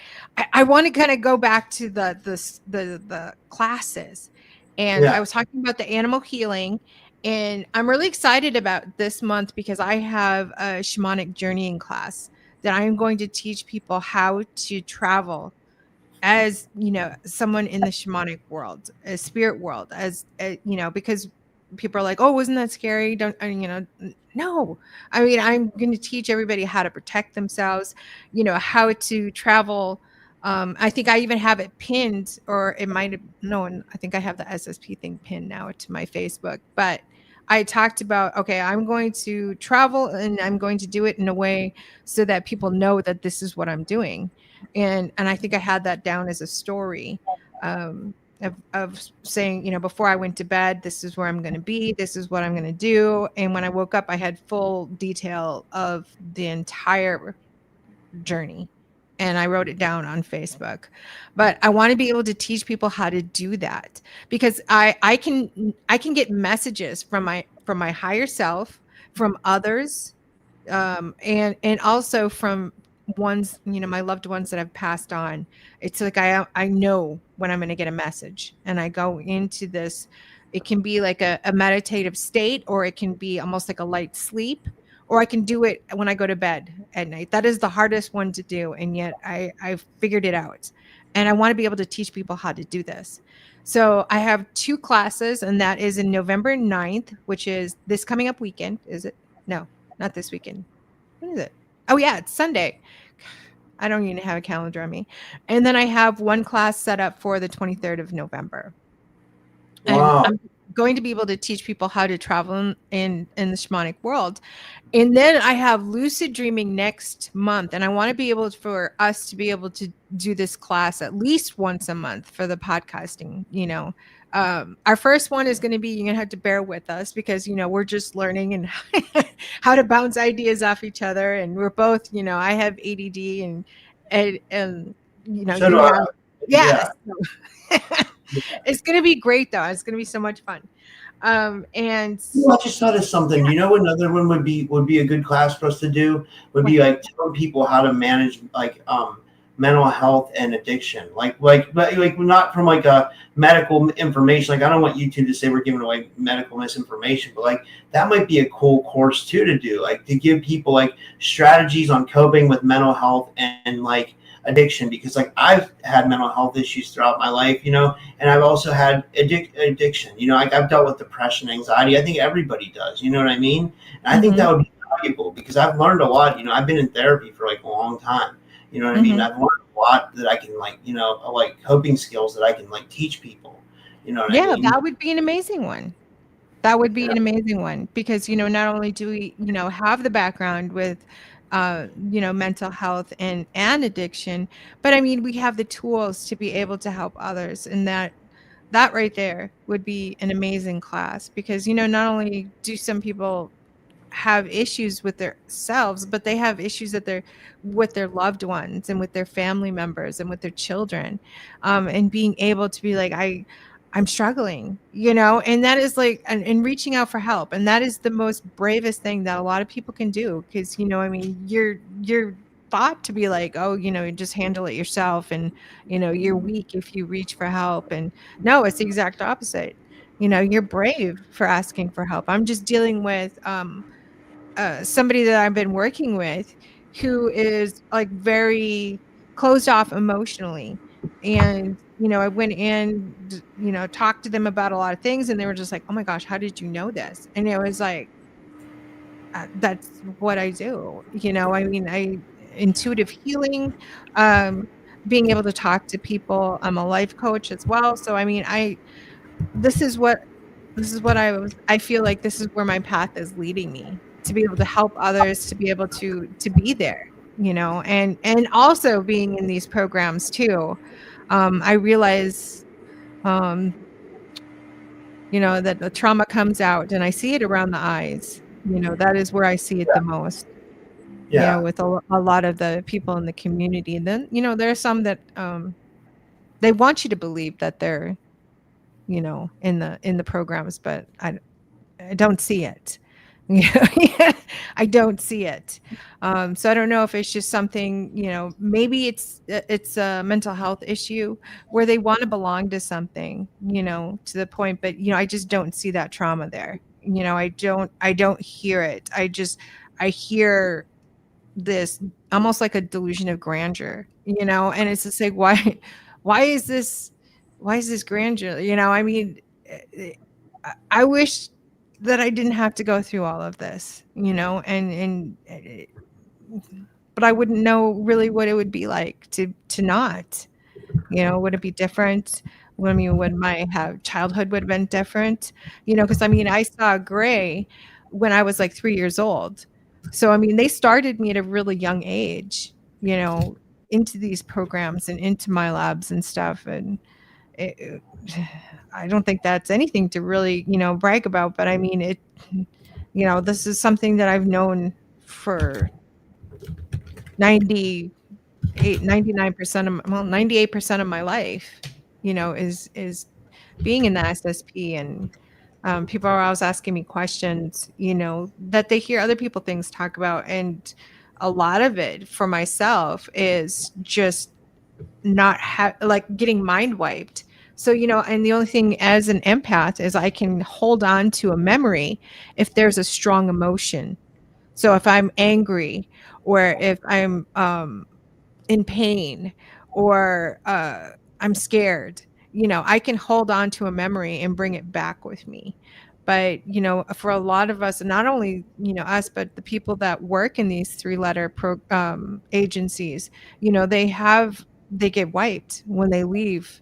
I want to kind of go back to the classes, and I was talking about the animal healing. And I'm really excited about this month because I have a shamanic journeying class that I'm going to teach people how to travel as, someone in the shamanic world, a spirit world, because people are like, oh, isn't that scary? No. I mean, I'm going to teach everybody how to protect themselves, how to travel. I think I even have it pinned, or it might have, no, I think I have the SSP thing pinned now to my Facebook, but I talked about, okay, I'm going to travel and I'm going to do it in a way so that people know that this is what I'm doing. And I think I had that down as a story of saying, before I went to bed, this is where I'm going to be. This is what I'm going to do. And when I woke up, I had full detail of the entire journey. And I wrote it down on Facebook. But I want to be able to teach people how to do that, because I can get messages from my higher self, from others, and also from ones, my loved ones that have passed on. It's like I know when I'm going to get a message, and I go into this. It can be like a meditative state, or it can be almost like a light sleep, or I can do it when I go to bed at night. That is the hardest one to do. And yet I've figured it out. And I want to be able to teach people how to do this. So I have 2 classes, and that is in November 9th, which is this coming up weekend. Is it? No, not this weekend. When is it? Oh, yeah, it's Sunday. I don't even have a calendar on me. And then I have one class set up for the 23rd of November. Wow. And I'm going to be able to teach people how to travel in the shamanic world. And then I have lucid dreaming next month. And I want to be able for us to be able to do this class at least once a month for the podcasting. Our first one is going to be, you're going to have to bear with us because, we're just learning and how to bounce ideas off each other. And we're both, I have ADD and so you have, yeah. It's going to be great though. It's going to be so much fun. And I just thought of something. Another one would be a good class for us to do would be like telling people how to manage like mental health and addiction. Like not from like a medical information. Like I don't want YouTube to say we're giving away medical misinformation, but like that might be a cool course too to do. Like to give people like strategies on coping with mental health and like addiction, because like I've had mental health issues throughout my life, and I've also had addiction. Like I've dealt with depression, anxiety. I think everybody does. You know what I mean? And I think that would be valuable because I've learned a lot. I've been in therapy for like a long time. You know what I mean? I've learned a lot that I can like coping skills that I can like teach people. You know what I mean? That would be an amazing one. That would be an amazing one because, not only do we, have the background with, mental health and addiction, but I mean, we have the tools to be able to help others. And that right there would be an amazing class because, not only do some people have issues with themselves, but they have issues with their loved ones and with their family members and with their children, and being able to be like, I'm struggling, and that is like, and reaching out for help, and that is the most bravest thing that a lot of people can do because I mean, you're thought to be like, oh, just handle it yourself, and you're weak if you reach for help, and no, it's the exact opposite. You're brave for asking for help. I'm just dealing with somebody that I've been working with who is like very closed off emotionally. And, I went in, talked to them about a lot of things and they were just like, oh my gosh, how did you know this? And it was like, that's what I do. I mean, intuitive healing, being able to talk to people. I'm a life coach as well. So, I mean, this is what I feel like this is where my path is leading me, to be able to help others, to be able to be there, and also being in these programs too. I realize, that the trauma comes out and I see it around the eyes. That is where I see it the most. Yeah. With a lot of the people in the community. And then, there are some that they want you to believe that they're, in the programs, but I don't see it. I don't see it. So I don't know if it's just something, maybe it's a mental health issue where they want to belong to something, to the point, but I just don't see that trauma there. I don't hear it. I hear this almost like a delusion of grandeur, and it's just like, why is this grandeur? I mean, I wish that I didn't have to go through all of this, and but I wouldn't know really what it would be like to not, would it be different? I mean, would my childhood would have been different? Because I mean, I saw gray when I was like 3 years old. So, I mean, they started me at a really young age, into these programs and into my labs and stuff. And I don't think that's anything to really, brag about. But I mean, this is something that I've known for 99% of, 98% of my life, is being in the SSP. And people are always asking me questions, that they hear other people things talk about. And a lot of it for myself is just not like getting mind wiped. So, and the only thing as an empath is I can hold on to a memory if there's a strong emotion. So if I'm angry or if I'm in pain or I'm scared, I can hold on to a memory and bring it back with me. But, for a lot of us, and not only, us, but the people that work in these 3-letter agencies, they get wiped when they leave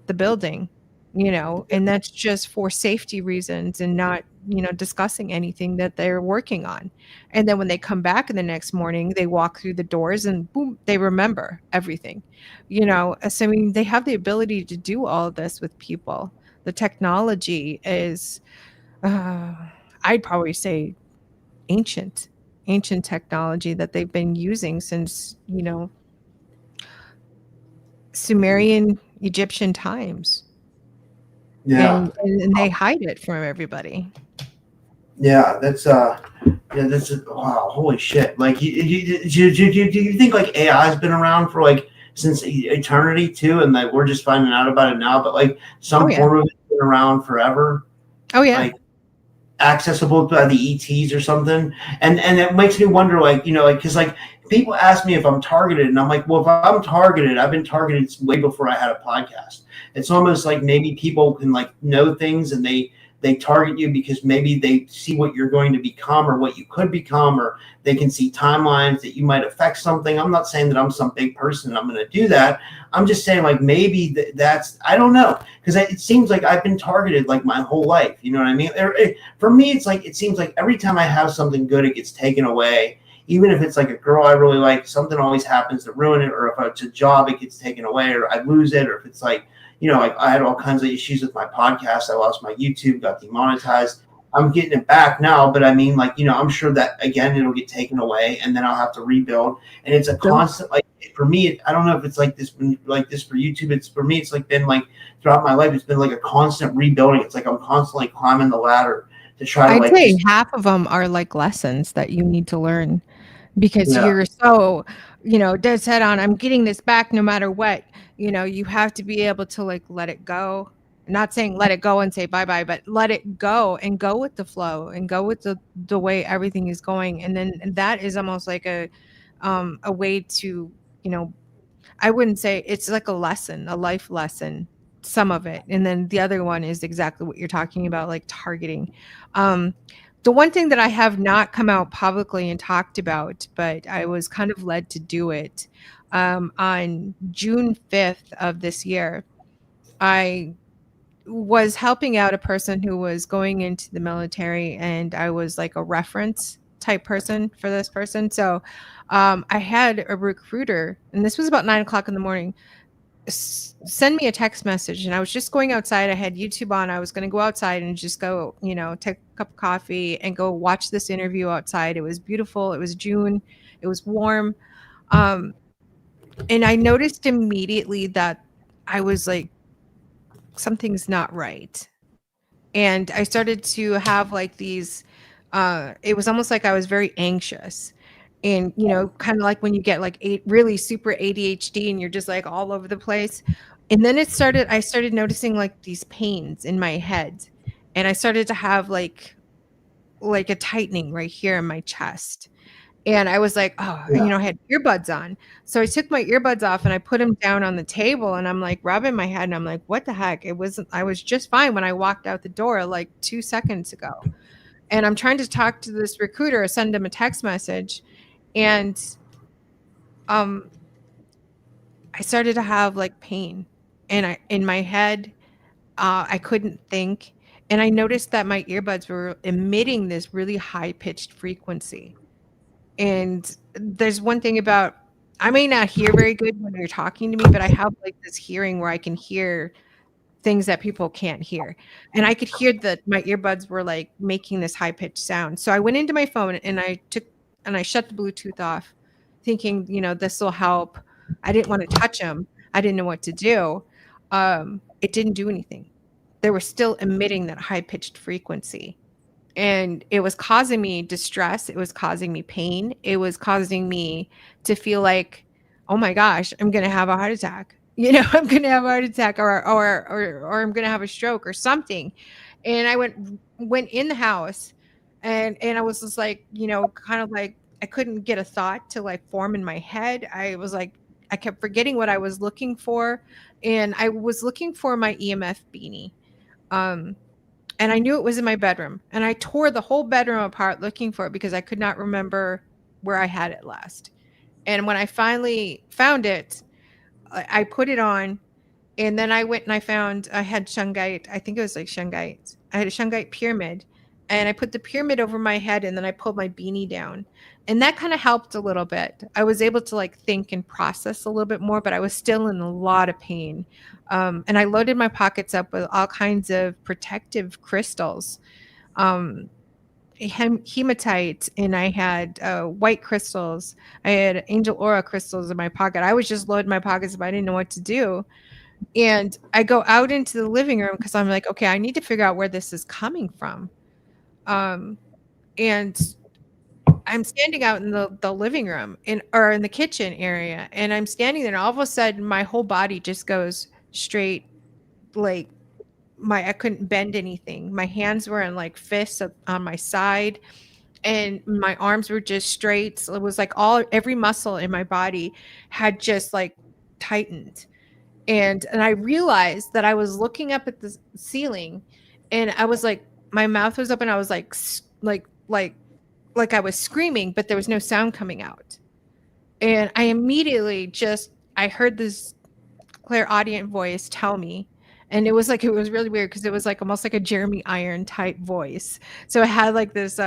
the building, and that's just for safety reasons and not, discussing anything that they're working on. And then when they come back in the next morning, they walk through the doors and boom, they remember everything, So, I mean, they have the ability to do all of this with people. The technology is, I'd probably say ancient technology that they've been using since, Sumerian, Egyptian times. Yeah. And they hide it from everybody. Yeah, that's wow, holy shit! Like, you think like AI has been around for like since eternity too, and like we're just finding out about it now? But like some form of it's been around forever. Oh yeah. Like, accessible by the ETs or something, and it makes me wonder, like, because like people ask me if I'm targeted, and I'm like, well, if I'm targeted, I've been targeted way before I had a podcast. It's almost like maybe people can like know things, and they target you because maybe they see what you're going to become or what you could become, or they can see timelines that you might affect something. I'm not saying that I'm some big person and I'm going to do that. I'm just saying, like, maybe that's, I don't know, because it seems like I've been targeted like my whole life. You know what I mean? For me, it's like, it seems like every time I have something good, it gets taken away. Even if it's like a girl I really like, something always happens to ruin it, or if it's a job, it gets taken away, or I lose it, or if it's like, like I had all kinds of issues with my podcast. I lost my YouTube, got demonetized. I'm getting it back now, but I mean, like, I'm sure that again, it'll get taken away, and then I'll have to rebuild. And it's a constant, like, for me, I don't know if it's like this for YouTube. It's for me, it's like been like throughout my life, it's been like a constant rebuilding. It's like I'm constantly climbing the ladder to try to I'd like say half of them are like lessons that you need to learn because yeah. you're so, dead set on, I'm getting this back no matter what. You have to be able to like let it go. Not saying let it go and say bye-bye, but let it go and go with the flow and go with the way everything is going. And then that is almost like a way to, I wouldn't say it's like a lesson, a life lesson, some of it. And then the other one is exactly what you're talking about, like targeting. Um, the one thing that I have not come out publicly and talked about, but I was kind of led to do it on June 5th of this year. I was helping out a person who was going into the military, and I was like a reference type person for this person. So I had a recruiter, and this was about 9 o'clock in the morning, send me a text message. And I was just going outside. I had YouTube on. I was going to go outside and just go, take a cup of coffee and go watch this interview outside. It was beautiful. It was June. It was warm. Um, and I noticed immediately that I was like, something's not right. And I started to have like these, it was almost like I was very anxious. And, kind of like when you get like really super ADHD and you're just like all over the place. And then I started noticing like these pains in my head. And I started to have like a tightening right here in my chest. And I was like, oh, Yeah. I had earbuds on. So I took my earbuds off and I put them down on the table, and I'm like rubbing my head, and I'm like, what the heck? I was just fine when I walked out the door like 2 seconds ago. And I'm trying to talk to this recruiter or send him a text message. And um I started to have like pain, and in my head, I couldn't think. And I noticed that my earbuds were emitting this really high pitched frequency. And there's one thing about, I may not hear very good when you're talking to me, but I have like this hearing where I can hear things that people can't hear. And I could hear that my earbuds were like making this high pitched sound. So I went into my phone and I shut the Bluetooth off, thinking, this will help. I didn't want to touch them. I didn't know what to do. It didn't do anything. They were still emitting that high pitched frequency, and it was causing me distress. It was causing me pain. It was causing me to feel like, oh my gosh, I'm going to have a heart attack. I'm going to have a heart attack, or I'm going to have a stroke or something. And I went in the house, and I was just like, kind of like I couldn't get a thought to like form in my head. I was like, I kept forgetting what I was looking for, and I was looking for my EMF beanie. Um, and I knew it was in my bedroom, and I tore the whole bedroom apart looking for it because I could not remember where I had it last. And when I finally found it, I put it on, and then I went and I had shungite. I think it was like shungite. I had a shungite pyramid, and I put the pyramid over my head, and then I pulled my beanie down. And that kind of helped a little bit. I was able to like think and process a little bit more, but I was still in a lot of pain. And I loaded my pockets up with all kinds of protective crystals, um, hematite, and I had white crystals. I had angel aura crystals in my pocket. I was just loading my pockets, but I didn't know what to do. And I go out into the living room because I'm like, okay, I need to figure out where this is coming from. Um, and I'm standing out in the living room or in the kitchen area, and I'm standing there, and all of a sudden my whole body just goes straight, like I couldn't bend anything. My hands were in like fists on my side, and my arms were just straight. So it was like every muscle in my body had just like tightened. And I realized that I was looking up at the ceiling, and I was like, my mouth was open. I was like like I was screaming, but there was no sound coming out. And I immediately I heard this clairaudient voice tell me, and it was really weird because it was like almost like a Jeremy Iron type voice. So it had like this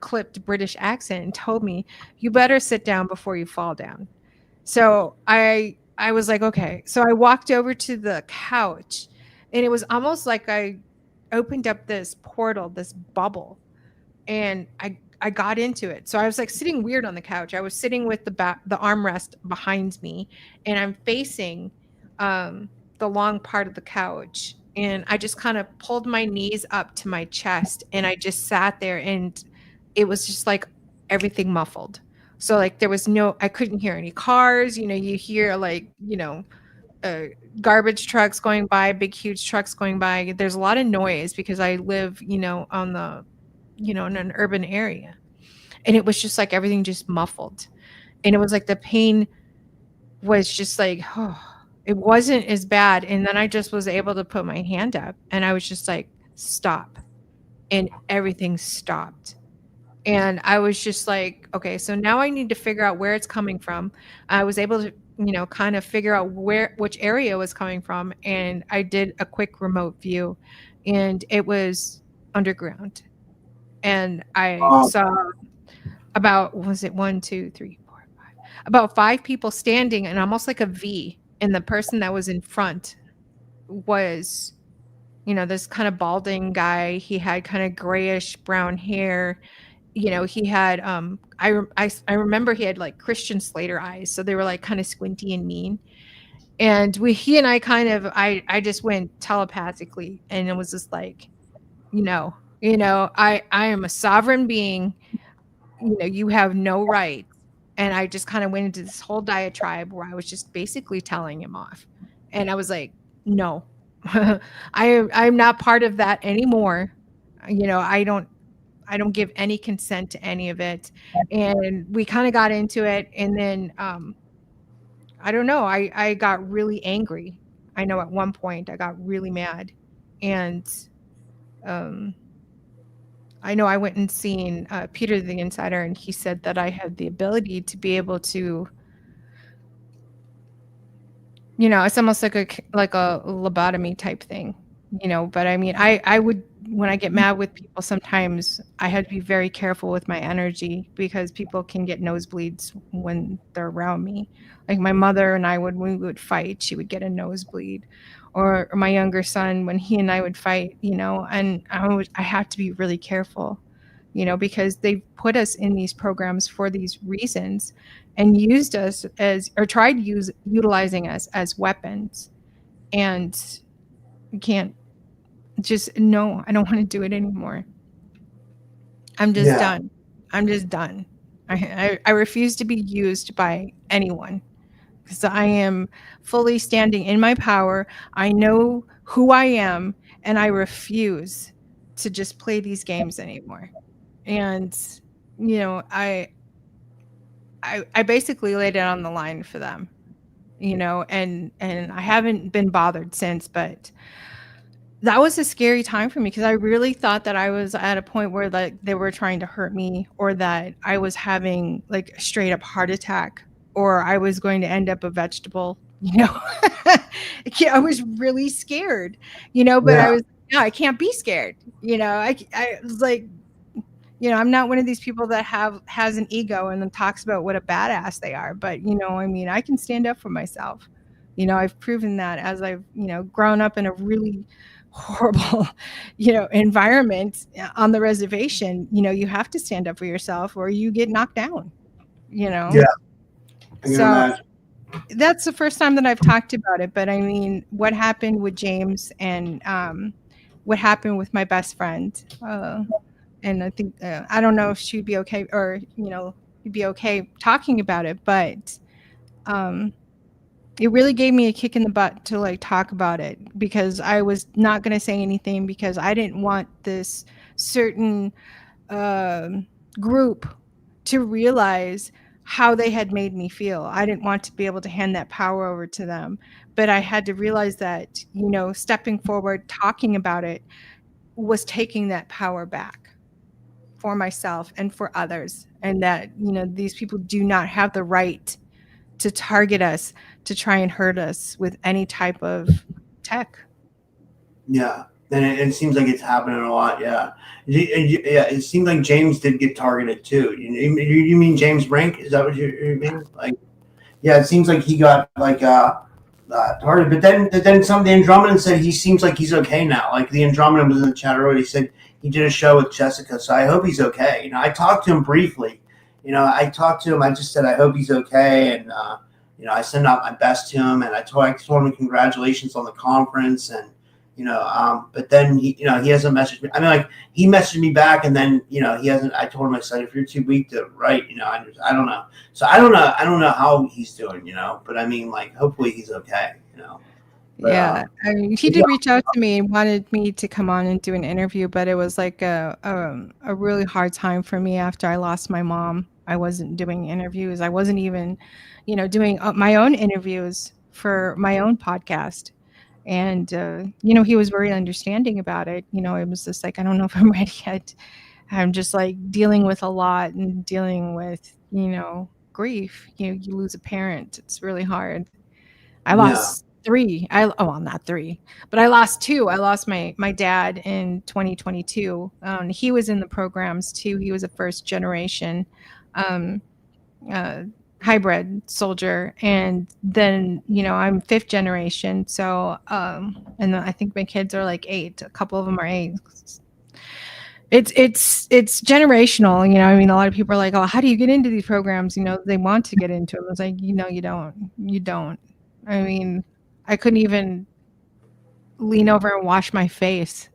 clipped British accent, and told me, you better sit down before you fall down. So I was like, okay. So I walked over to the couch, and it was almost like I opened up this portal, this bubble, and I got into it. So I was like sitting weird on the couch. I was sitting with the armrest behind me, and I'm facing the long part of the couch, and I just kind of pulled my knees up to my chest, and I just sat there, and it was just like everything muffled. So like there was I couldn't hear any cars. You hear like, uh, garbage trucks going by, big huge trucks going by. There's a lot of noise because I live, on the in an urban area. And it was just like everything just muffled. And it was like the pain was just like, oh, it wasn't as bad. And then I just was able to put my hand up, and I was just like, stop. And everything stopped. And I was just like, okay, so now I need to figure out where it's coming from. I was able to, kind of figure out which area it was coming from. And I did a quick remote view, and it was underground. And I saw about, was it 1, 2, 3, 4, 5, about 5 people standing and almost like a V. And the person that was in front was, this kind of balding guy. He had kind of grayish brown hair. He had I remember he had like Christian Slater eyes, so they were like kind of squinty and mean. And he and I kind of, I just went telepathically, and it was just like, I am a sovereign being. You have no right. And I just kind of went into this whole diatribe where I was just basically telling him off. And I was like, no, I'm not part of that anymore. I don't give any consent to any of it. And we kind of got into it. And then, I don't know, I got really angry. I know at one point I got really mad. And, I know I went and seen Peter the Insider, and he said that I had the ability to be able to, it's almost like a lobotomy type thing, but I mean, I would, when I get mad with people, sometimes I had to be very careful with my energy because people can get nosebleeds when they're around me. Like my mother and I when we would fight, she would get a nosebleed, or my younger son, when he and I would fight, and I had to be really careful, because they put us in these programs for these reasons, and used us as, or tried utilizing us as weapons. And you can't just, no, I don't want to do it anymore. I'm just done. I'm just done. I refuse to be used by anyone, because I am fully standing in my power. I know who I am, and I refuse to just play these games anymore. And, I basically laid it on the line for them, and I haven't been bothered since, but that was a scary time for me because I really thought that I was at a point where like they were trying to hurt me, or that I was having like a straight up heart attack, or I was going to end up a vegetable, I was really scared, but I was, no, I can't be scared. I was like, I'm not one of these people that has an ego and then talks about what a badass they are. But, I mean, I can stand up for myself. I've proven that as I've, grown up in a really horrible, environment on the reservation. You have to stand up for yourself or you get knocked down, Yeah. So that's the first time that I've talked about it. But I mean, what happened with James and what happened with my best friend, and I think, I don't know if she'd be okay, or, you'd be okay talking about it, but it really gave me a kick in the butt to like talk about it, because I was not going to say anything, because I didn't want this certain um, group to realize how they had made me feel. I didn't want to be able to hand that power over to them, but I had to realize that, stepping forward, talking about it was taking that power back for myself and for others. And that, these people do not have the right to target us, to try and hurt us with any type of tech. Yeah, and it seems like it's happening a lot. Yeah, yeah. It seems like James did get targeted too. You mean James Brink? Is that what you mean? Like, yeah, it seems like he got like targeted. But then some the Andromedan said he seems like he's okay now. Like the Andromedan was in the chat earlier. He said he did a show with Jessica, so I hope he's okay. I talked to him briefly. I talked to him. I just said I hope he's okay, and I sent out my best to him, and I told him congratulations on the conference, and but then he hasn't messaged me. I mean, like he messaged me back, and then he hasn't. I told him, I said, if you're too weak to write, I don't know. So I don't know how he's doing, but I mean, like hopefully he's okay, But, yeah, I mean, he did reach out to me and wanted me to come on and do an interview, but it was like a really hard time for me after I lost my mom. I wasn't doing interviews. I wasn't even, doing my own interviews for my own podcast. And, he was very understanding about it. It was just like, I don't know if I'm ready yet. I'm just like dealing with a lot and dealing with, grief. You lose a parent. It's really hard. I lost three. Well, not three, but I lost two. I lost my dad in 2022. He was in the programs too. He was a first generation um, hybrid soldier, and then I'm fifth generation. So and I think my kids are like 8. A couple of them are 8. It's generational. I mean, a lot of people are like, oh, how do you get into these programs? They want to get into them. It's like, you don't. I mean, I couldn't even lean over and wash my face,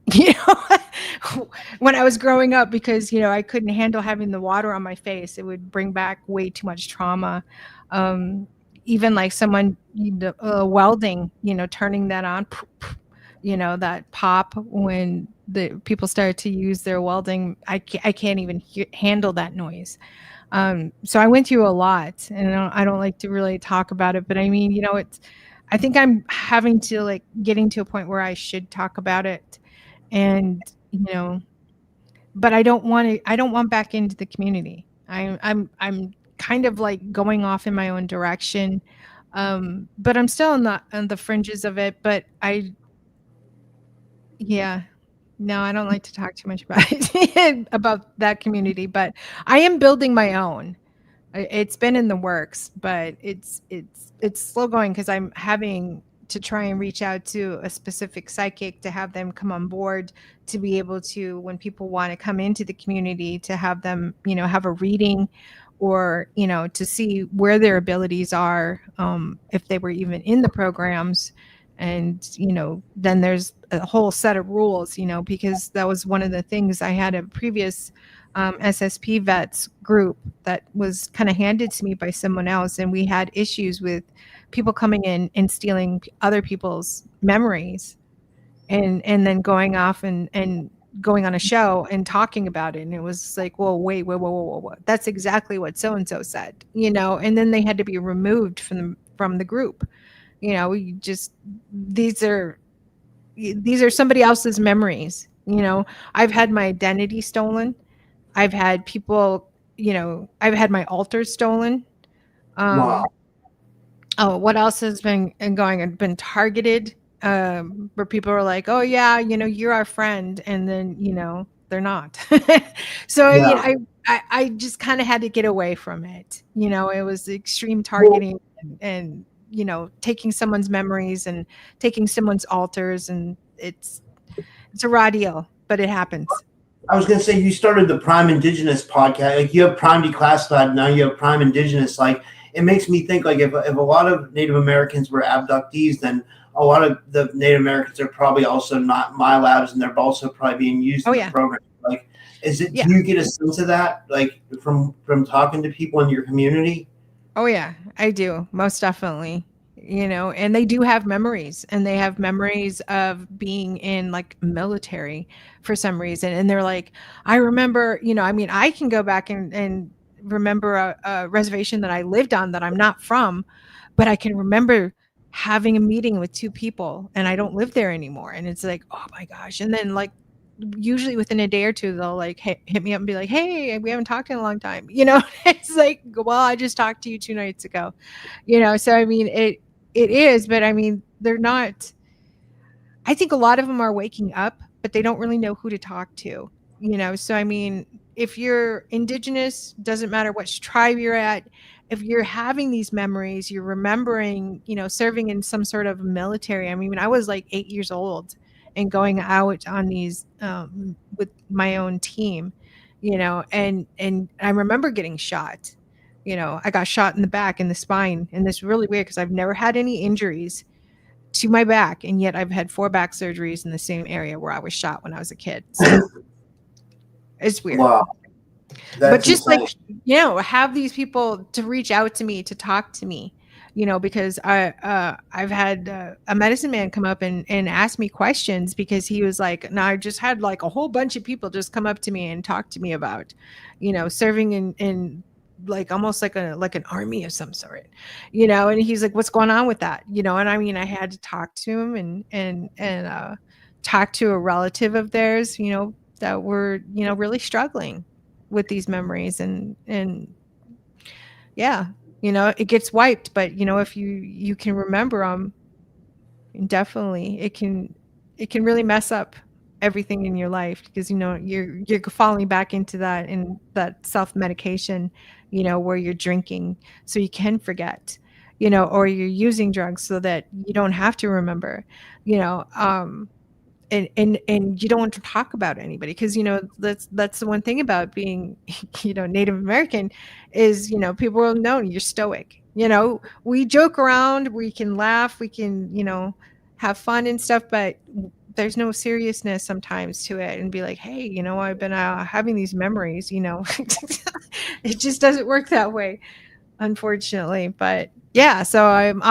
when I was growing up, because, I couldn't handle having the water on my face. It would bring back way too much trauma. Even like someone welding, turning that on, that pop when the people started to use their welding. I can't even handle that noise. So I went through a lot, and I don't like to really talk about it, but I mean, I think I'm having to like getting to a point where I should talk about it, and but I don't want back into the community. I'm kind of like going off in my own direction, but I'm still on the fringes of it. But yeah, no, I don't like to talk too much about it, about that community. But I am building my own. It's been in the works, but it's slow going, because I'm having to try and reach out to a specific psychic to have them come on board, to be able to, when people want to come into the community, to have them, have a reading, or, to see where their abilities are, if they were even in the programs. And, then there's a whole set of rules, because that was one of the things. I had a previous SSP vets group that was kind of handed to me by someone else, and we had issues with people coming in and stealing other people's memories, and then going off and going on a show and talking about it. And it was like, well, wait, whoa, that's exactly what so and so said, and then they had to be removed from the group. We just, these are somebody else's memories. I've had my identity stolen. I've had people, I've had my altar stolen. wow. Oh, what else has been going? I've been targeted, where people are like, oh yeah, you're our friend. And then, they're not. So, Yeah. I just kind of had to get away from it. It was extreme targeting, and taking someone's memories and taking someone's altars. And it's a raw deal, but it happens. I was going to say, you started the Prime Indigenous podcast. Like you have Prime Declassified, now you have Prime Indigenous. Like it makes me think, like if a lot of Native Americans were abductees, then a lot of the Native Americans are probably also not my labs, and they're also probably being used in the program. Like, is it? Yeah. Do you get a sense of that, like from talking to people in your community? Oh yeah, I do, most definitely. and they do have memories, and they have memories of being in like military for some reason. And they're like, I remember, I can go back and remember a reservation that I lived on that I'm not from, but I can remember having a meeting with two people and I don't live there anymore. And it's like, oh my gosh. And then like usually within a day or two, they'll like hit me up and be like, hey, we haven't talked in a long time. It's like, well, I just talked to you 2 nights ago. So I mean, it is, but I mean, they're not. I think a lot of them are waking up, but they don't really know who to talk to. So I mean, if you're Indigenous, doesn't matter which tribe you're at, if you're having these memories, you're remembering, serving in some sort of military. I mean, I was like 8 years old and going out on these with my own team, and I remember getting shot. I got shot in the back, in the spine, and this really weird because I've never had any injuries to my back, and yet I've had 4 back surgeries in the same area where I was shot when I was a kid. So it's weird. Wow. But just insane. Like, have these people to reach out to me, to talk to me, because I've had a medicine man come up and ask me questions because he was like, no, I just had like a whole bunch of people just come up to me and talk to me about, serving in like almost like an army of some sort, and he's like, what's going on with that? And I mean, I had to talk to him and talk to a relative of theirs, that were, really struggling with these memories and yeah, it gets wiped, but if you can remember them, definitely it can really mess up everything in your life because you're falling back into that self-medication, where you're drinking so you can forget, or you're using drugs so that you don't have to remember, and you don't want to talk about anybody because that's the one thing about being Native American is people will know you're stoic. We joke around, we can laugh, we can have fun and stuff, but there's no seriousness sometimes to it, and be like, hey, I've been having these memories. It just doesn't work that way, unfortunately. But yeah, so I'm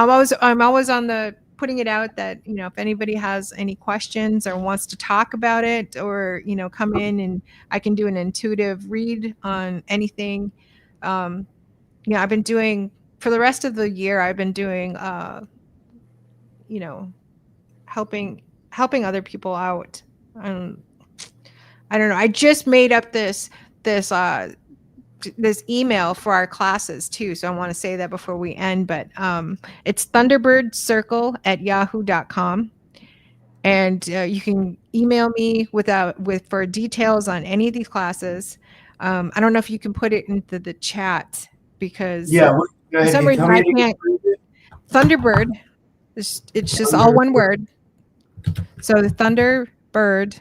always on the putting it out that if anybody has any questions or wants to talk about it, or come in and I can do an intuitive read on anything. I've been doing for the rest of the year, I've been doing helping other people out. I don't know, I just made up this email for our classes too. So I want to say that before we end, but it's Thunderbird Circle at yahoo.com. And you can email me for details on any of these classes. I don't know if you can put it into the chat because for some reason I can't. Thunderbird, it's just all one word. So the Thunderbird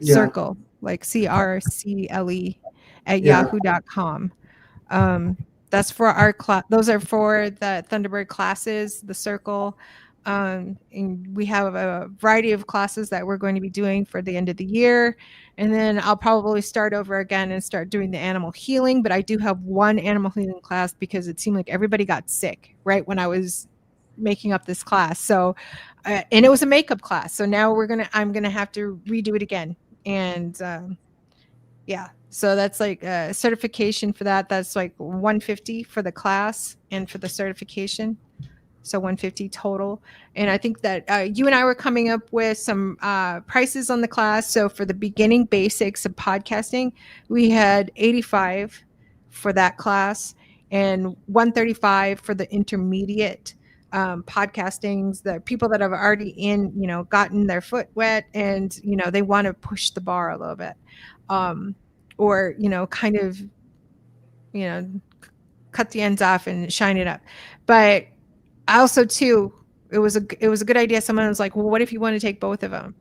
Circle, like CRCLE at yahoo.com. That's for our class. Those are for the Thunderbird classes, the circle. And we have a variety of classes that we're going to be doing for the end of the year. And then I'll probably start over again and start doing the animal healing. But I do have one animal healing class because it seemed like everybody got sick right when I was making up this class. So, and it was a makeup class. So now I'm going to have to redo it again. And yeah, so that's like a certification for that. That's like $150 for the class and for the certification. So $150 total. And I think that you and I were coming up with some prices on the class. So for the beginning basics of podcasting, we had $85 for that class and $135 for the intermediate podcastings, the people that have already gotten their foot wet and, they want to push the bar a little bit. Or, kind of, cut the ends off and shine it up. But also too, it was a good idea. Someone was like, well, what if you want to take both of them?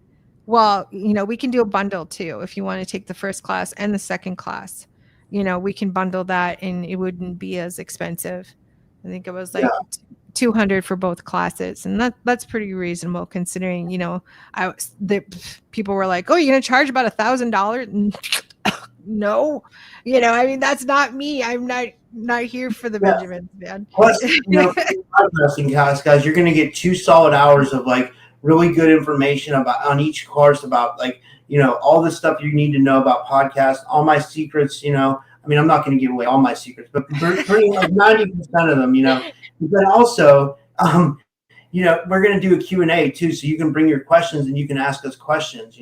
Well, we can do a bundle too. If you want to take the first class and the second class, we can bundle that and it wouldn't be as expensive. I think it was like $200 for both classes. And that's pretty reasonable considering, the people were like, oh, you're going to charge about $1,000. no, I mean, that's not me. I'm not here for the Yeah. Benjamins, man. Plus, podcasting guys, you're going to get 2 solid hours of like really good information about on each course about like all the stuff you need to know about podcasts, all my secrets. I mean, I'm not going to give away all my secrets, but pretty like 90% of them. But also, we're going to do a Q&A too, so you can bring your questions and you can ask us questions.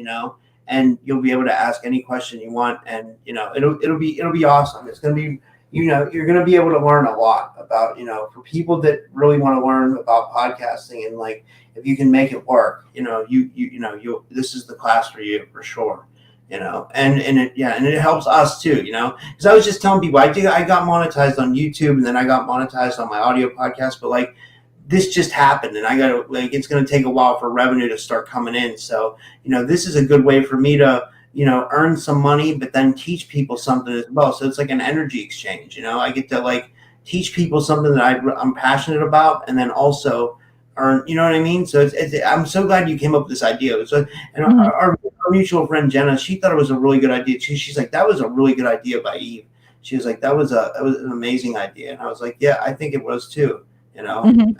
And you'll be able to ask any question you want, and it'll be awesome. It's going to be you're going to be able to learn a lot about, for people that really want to learn about podcasting, and like, if you can make it work, this is the class for you for sure, and it helps us too, because I was just telling people, I got monetized on YouTube, and then I got monetized on my audio podcast, but like, this just happened, and I got to it's going to take a while for revenue to start coming in. So, this is a good way for me to, earn some money, but then teach people something as well. So it's like an energy exchange. I get to like teach people something that I'm passionate about, and then also earn. You know what I mean? So I'm so glad you came up with this idea. So, and our mutual friend Jenna, she thought it was a really good idea. She's like, that was a really good idea by Eve. She was like, that was an amazing idea, and I was like, yeah, I think it was too. I'm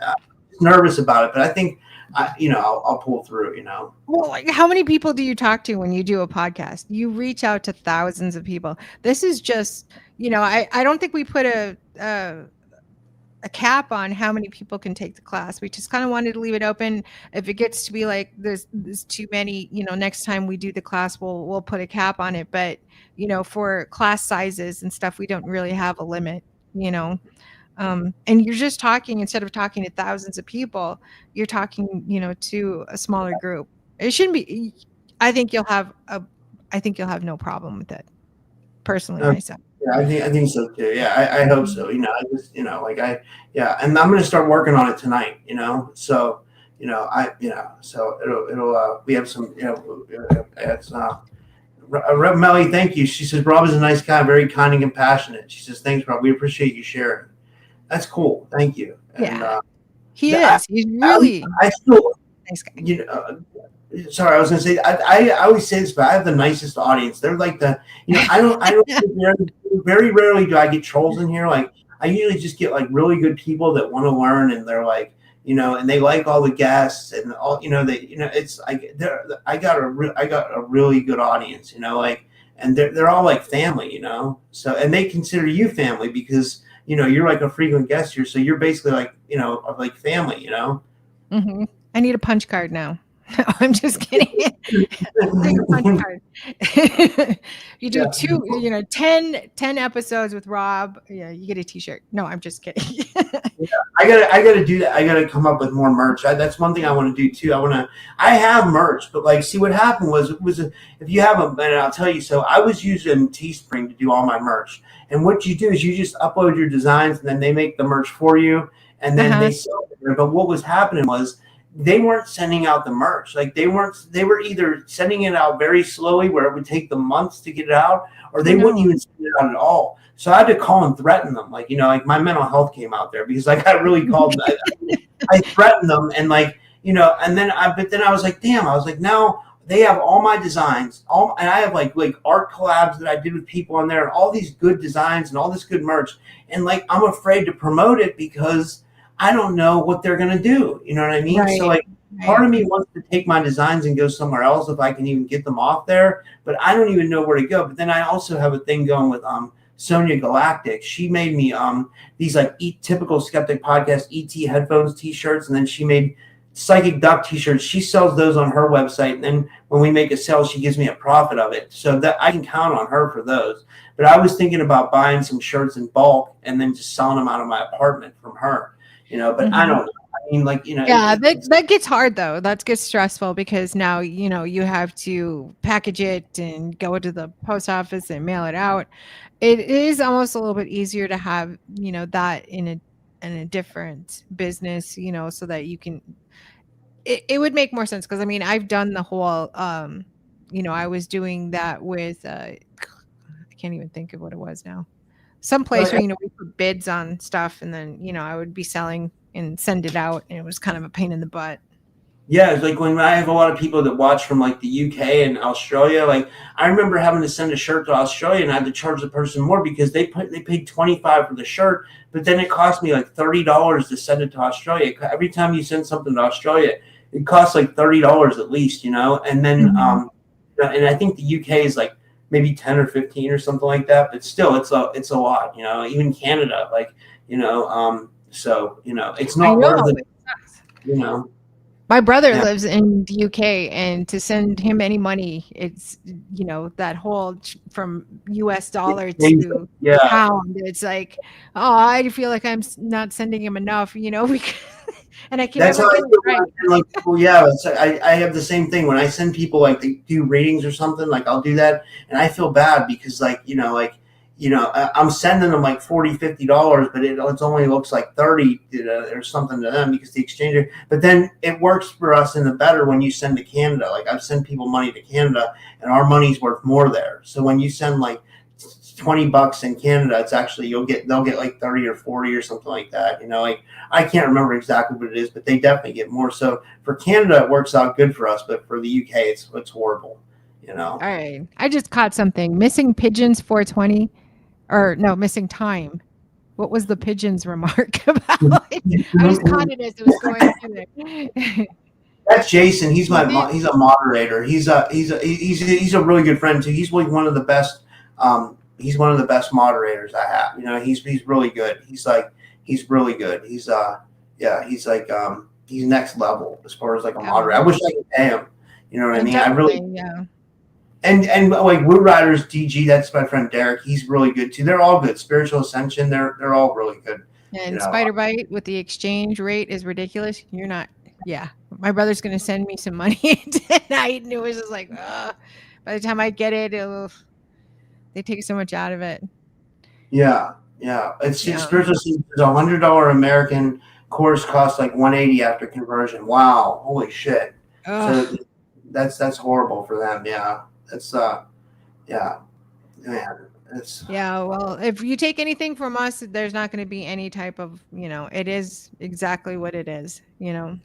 nervous about it, but I think I'll pull through. Well, like, how many people do you talk to when you do a podcast? You reach out to thousands of people. This is just, I don't think we put a cap on how many people can take the class. We just kind of wanted to leave it open. If it gets to be like there's too many, next time we do the class, we'll put a cap on it. But for class sizes and stuff, we don't really have a limit. And you're just talking, instead of talking to thousands of people, you're talking, to a smaller group. It shouldn't be. I think you'll have no problem with it, personally, myself. Yeah, I think so too. Yeah, I hope so. I just and I'm going to start working on it tonight. So so it'll we have some it's Melly, thank you. She says Rob is a nice guy, very kind and compassionate. She says thanks, Rob. We appreciate you sharing. That's cool. Thank you. And, he is. He's really. I still nice guy. Sorry, I was going to say. I always say this, but I have the nicest audience. They're like the. I don't. Very rarely do I get trolls in here. Like, I usually just get like really good people that want to learn, and they're like, and they like all the guests and all. It's like I got a really good audience. And they're all like family. So, and they consider you family because. You're like a frequent guest here, so you're basically like, like family, Mm-hmm. I need a punch card now. No, I'm just kidding. Take a punch card. You do 10 episodes with Rob. Yeah, you get a T-shirt. No, I'm just kidding. I gotta do that. I gotta come up with more merch. That's one thing I want to do too. I have merch, but like, see what happened was if you have and I'll tell you. So I was using Teespring to do all my merch. And what you do is you just upload your designs, and then they make the merch for you, and then they sell it there. But what was happening was they weren't sending out the merch. Like they were either sending it out very slowly, where it would take them months to get it out, or they wouldn't even send it out at all. So I had to call and threaten them. Like, like my mental health came out there because like I really called. I threatened them, and like, and then I was like, damn, I was like, now they have all my designs, and I have like art collabs that I did with people on there, and all these good designs and all this good merch. And like, I'm afraid to promote it because I don't know what they're going to do. You know what I mean? Right. So like, part of me wants to take my designs and go somewhere else if I can even get them off there, but I don't even know where to go. But then I also have a thing going with Sonia Galactic. She made me these like typical Skeptic podcast ET headphones t-shirts, and then she made Psychic Duck t-shirts. She sells those on her website, and then when we make a sale, she gives me a profit of it, so that I can count on her for those. But I was thinking about buying some shirts in bulk and then just selling them out of my apartment from her, but I don't know. I mean, like, yeah, that gets hard though. That gets stressful because now, you have to package it and go to the post office and mail it out. It is almost a little bit easier to have, that in a different business, so that you can, it would make more sense. Cause I mean, I've done the whole, I was doing that with, I can't even think of what it was now. Some place where, we put bids on stuff, and then, I would be selling and send it out, and it was kind of a pain in the butt. Yeah, it's like when I have a lot of people that watch from like the UK and Australia, like I remember having to send a shirt to Australia and I had to charge the person more because they paid 25 for the shirt, but then it cost me like $30 to send it to Australia. Every time you send something to Australia, it costs like $30 at least, and then Mhm. and I think the UK is like maybe 10 or 15 or something like that, but still it's a lot, even Canada, like, so, it's I not worth know. it, you know. My brother Yeah. lives in the UK, and to send him any money, it's that whole from US dollar to Yeah, pound. It's like, oh, I feel like I'm not sending him enough, because, and I can that's never how I get it feel when I right. send like people. Yeah, I have the same thing when I send people like they do ratings or something. Like I'll do that, and I feel bad because I'm sending them like $40, $50, but it's only looks like 30 or something to them because the exchanger. But then it works for us in the better when you send to Canada. Like I've sent people money to Canada, and our money's worth more there. So when you send like $20 in Canada, it's actually they'll get like 30 or 40 or something like that. Like I can't remember exactly what it is, but they definitely get more. So for Canada, it works out good for us, but for the UK, it's horrible. You know. All right, I just caught something. Missing pigeons 420, or no, missing time. What was the pigeons remark about? I just caught it as it was going through there. That's Jason. He's Was it? he's a moderator. He's a really good friend too. He's like one of the best. He's one of the best moderators I have. He's really good. He's really good. Yeah, he's next level as far as like a moderator. I Oh, wish I could pay him. You know what I mean? I really. definitely, yeah. And like Wood Riders DG, that's my friend Derek. He's really good too. They're all good. Spiritual Ascension, they're all really good. You And know. Spider Bite with the exchange rate is ridiculous. You're not, yeah. My brother's gonna send me some money tonight, and it was just like, ugh. By the time I get it, they take so much out of it. Yeah, yeah. It's Yeah. spiritual Ascension is $100 American course costs like 180 after conversion. Wow, holy shit. So Ugh. that's horrible for them. Yeah, that's yeah, man. It's Yeah. Well, if you take anything from us, there's not going to be any type of, it is exactly what it is, with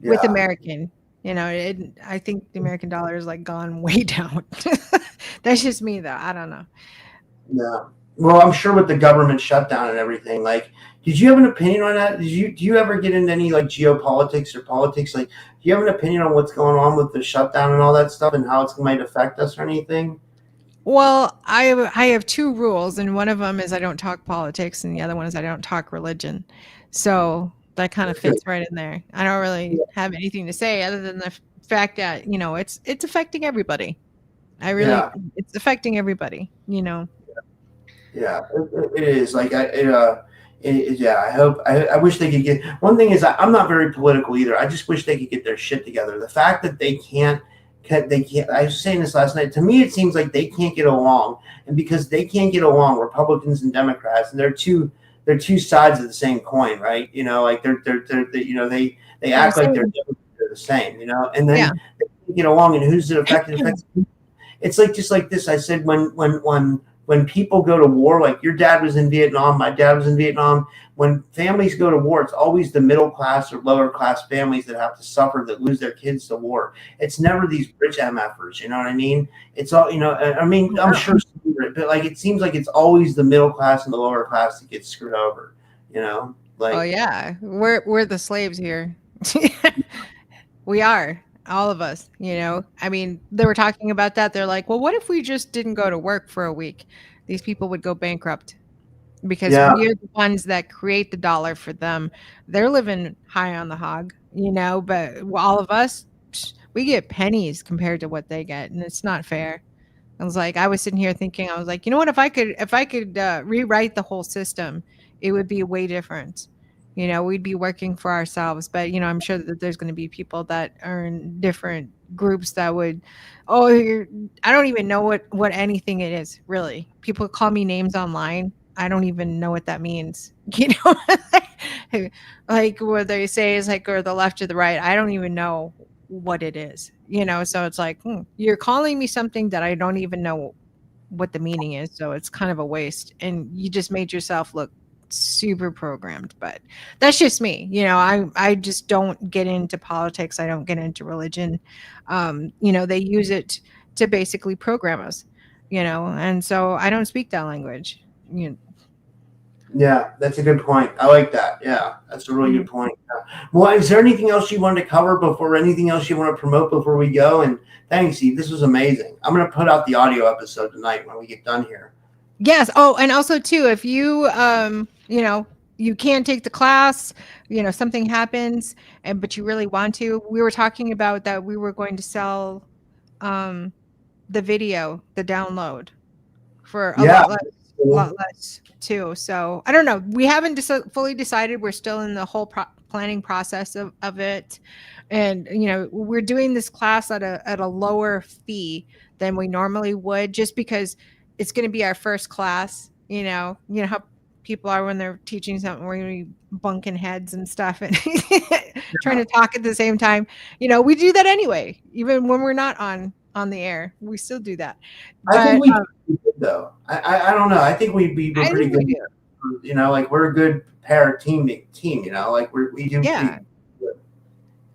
yeah, American. I think the American dollar is like gone way down. That's just me, though. I don't know. yeah. Well, I'm sure with the government shutdown and everything, like, did you have an opinion on that? Do you ever get into any like geopolitics or politics? Like, do you have an opinion on what's going on with the shutdown and all that stuff and how it's might affect us or anything? Well, I have two rules, and one of them is I don't talk politics, and the other one is I don't talk religion. So that kind of That's good. fits right in there. I don't really have anything to say other than the fact that it's affecting everybody. Yeah. It's affecting everybody. Yeah, it is like yeah. I wish they could get. One thing is I'm not very political either. I just wish they could get their shit together. The fact that they can't. I was saying this last night. To me, it seems like they can't get along, and because they can't get along, Republicans and Democrats, and they're two sides of the same coin, right? Like they They're the act like same. they're the same, and Yeah. then they can't get along, and who's it affected? It affects. It's like just like this. I said when people go to war, like your dad was in Vietnam, my dad was in Vietnam. When families go to war, it's always the middle class or lower class families that have to suffer, that lose their kids to war. It's never these rich MFers. You know what I mean? It's all, I mean, I'm sure, but like it seems like it's always the middle class and the lower class that gets screwed over. Oh Like yeah. We're the slaves here. We are. All of us. I mean, they were talking about that. They're like, well, what if we just didn't go to work for a week? These people would go bankrupt because yeah, we're the ones that create the dollar for them. They're living high on the hog, but all of us, we get pennies compared to what they get, and it's not fair. I was sitting here thinking, I was like, you know what? If I could rewrite the whole system, it would be way different. We'd be working for ourselves, but I'm sure that there's going to be people that are in different groups that would, oh, I don't even know what anything it is really. People call me names online. I don't even know what that means. Like what they say is like, or the left or the right. I don't even know what it is. So it's like, you're calling me something that I don't even know what the meaning is. So it's kind of a waste. And you just made yourself look super programmed, but that's just me. I just don't get into politics. I don't get into religion. They use it to basically program us, and so I don't speak that language. Yeah, that's a good point. I like that. Yeah, that's a really good point. Well, is there anything else you wanted to cover before, anything else you want to promote before we go? And thanks, Eve. This was amazing. I'm going to put out the audio episode tonight when we get done here. Yes. Oh, and also too, if you, you can't take the class, something happens, but you really want to. We were talking about that we were going to sell the video, the download for a lot less too. So I don't know. We haven't fully decided. We're still in the whole planning process of it. And, we're doing this class at a lower fee than we normally would, just because it's going to be our first class. You know how people are when they're teaching something, we're going to be bunking heads and stuff and trying to talk at the same time. We do that anyway, even when we're not on the air. We still do that. I think we do, though. I don't know. I think we're pretty good. Like we're a good pair team. Like we do. Yeah.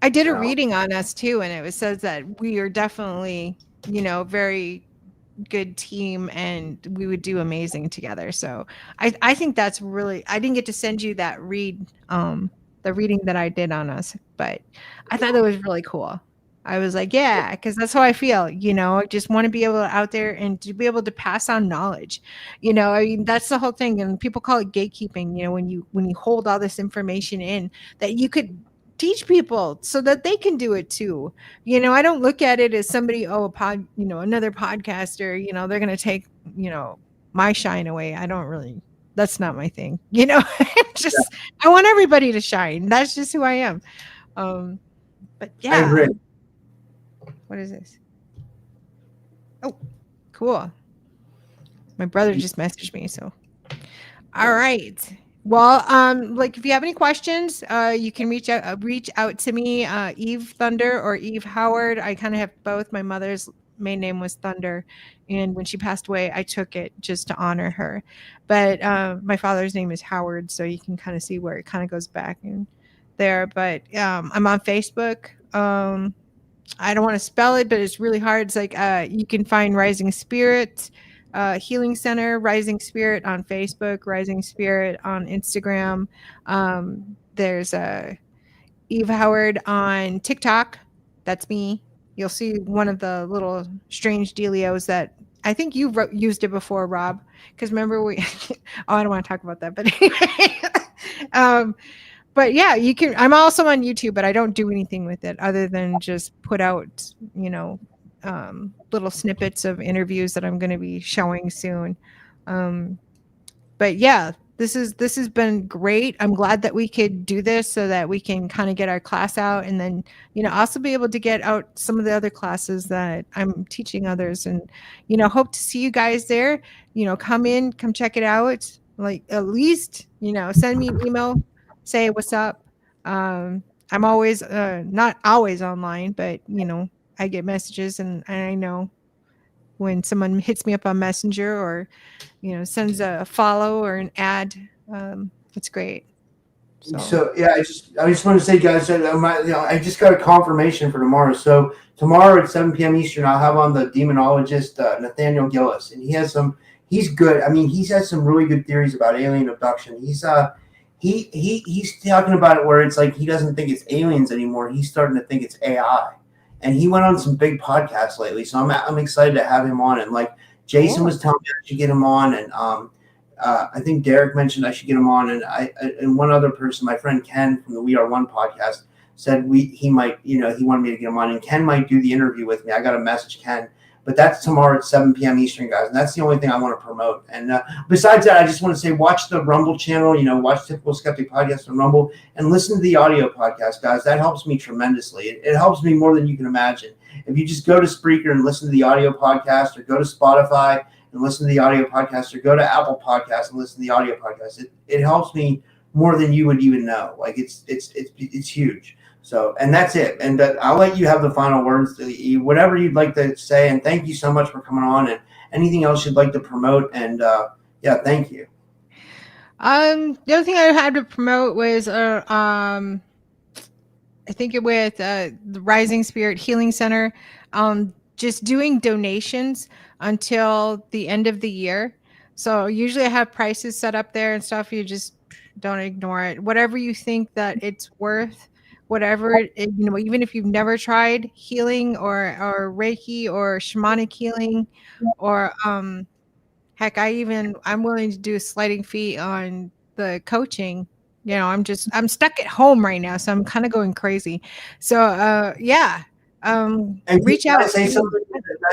I did a reading on us too, and it says that we are definitely, very good team, and we would do amazing together. So I think that's really. I didn't get to send you that the reading that I did on us, but I thought that was really cool. I was like, yeah, because that's how I feel. I just want to be able to out there and to be able to pass on knowledge. That's the whole thing. And people call it gatekeeping. When you hold all this information in, that you could teach people so that they can do it too. I don't look at it as somebody, another podcaster, they're going to take, my shine away. I don't really, that's not my thing. I want everybody to shine. That's just who I am. But yeah. I agree. What is this? Oh, cool. My brother just messaged me. So, all right. Well, if you have any questions, you can reach out to me, Eve Thunder or Eve Howard. I kind of have both. My mother's main name was Thunder, and when she passed away, I took it just to honor her. But my father's name is Howard, so you can kind of see where it kind of goes back in there. But I'm on Facebook. I don't want to spell it, but it's really hard. It's like you can find Rising Spirit Healing Center, Rising Spirit on Facebook, Rising Spirit on Instagram. There's Eve Howard on TikTok. That's me. You'll see one of the little strange dealios that I think you've used it before, Rob. Because remember I don't want to talk about that, but anyway. But yeah, you can. I'm also on YouTube, but I don't do anything with it other than just put out, little snippets of interviews that I'm going to be showing soon. But yeah, this has been great. I'm glad that we could do this so that we can kind of get our class out, and then also be able to get out some of the other classes that I'm teaching others, and hope to see you guys there. Come check it out. Like at least send me an email. Say what's up. I'm always not always online, but I get messages, and I know when someone hits me up on Messenger or sends a follow or an ad. It's great. So yeah, I just want to say, guys, I just got a confirmation for tomorrow. So tomorrow at 7 p.m. Eastern, I'll have on the demonologist Nathaniel Gillis, and he's good. I mean, he's had some really good theories about alien abduction. He's talking about it where it's like he doesn't think it's aliens anymore. He's starting to think it's AI, and he went on some big podcasts lately. So I'm excited to have him on. And like Jason was telling me I should get him on, and I think Derek mentioned I should get him on, and one other person, my friend Ken from the We Are One podcast, said he might, he wanted me to get him on, and Ken might do the interview with me. I got to message Ken. But that's tomorrow at 7 p.m. Eastern, guys. And that's the only thing I want to promote. And besides that, I just want to say, watch the Rumble channel, watch Typical Skeptic Podcast on Rumble, and listen to the audio podcast, guys. That helps me tremendously. It helps me more than you can imagine. If you just go to Spreaker and listen to the audio podcast, or go to Spotify and listen to the audio podcast, or go to Apple Podcasts and listen to the audio podcast, it helps me more than you would even know. Like it's huge. So, and that's it. And I'll let you have the final words, whatever you'd like to say. And thank you so much for coming on, and anything else you'd like to promote. And yeah, thank you. The other thing I had to promote was I think it with the Rising Spirit Healing Center, just doing donations until the end of the year. So usually I have prices set up there and stuff. You just don't ignore it. Whatever you think that it's worth, whatever even if you've never tried healing or Reiki or shamanic healing, or heck, I'm willing to do a sliding fee on the coaching. I'm stuck at home right now, so I'm kind of going crazy. So yeah. And can Reach I out. say something?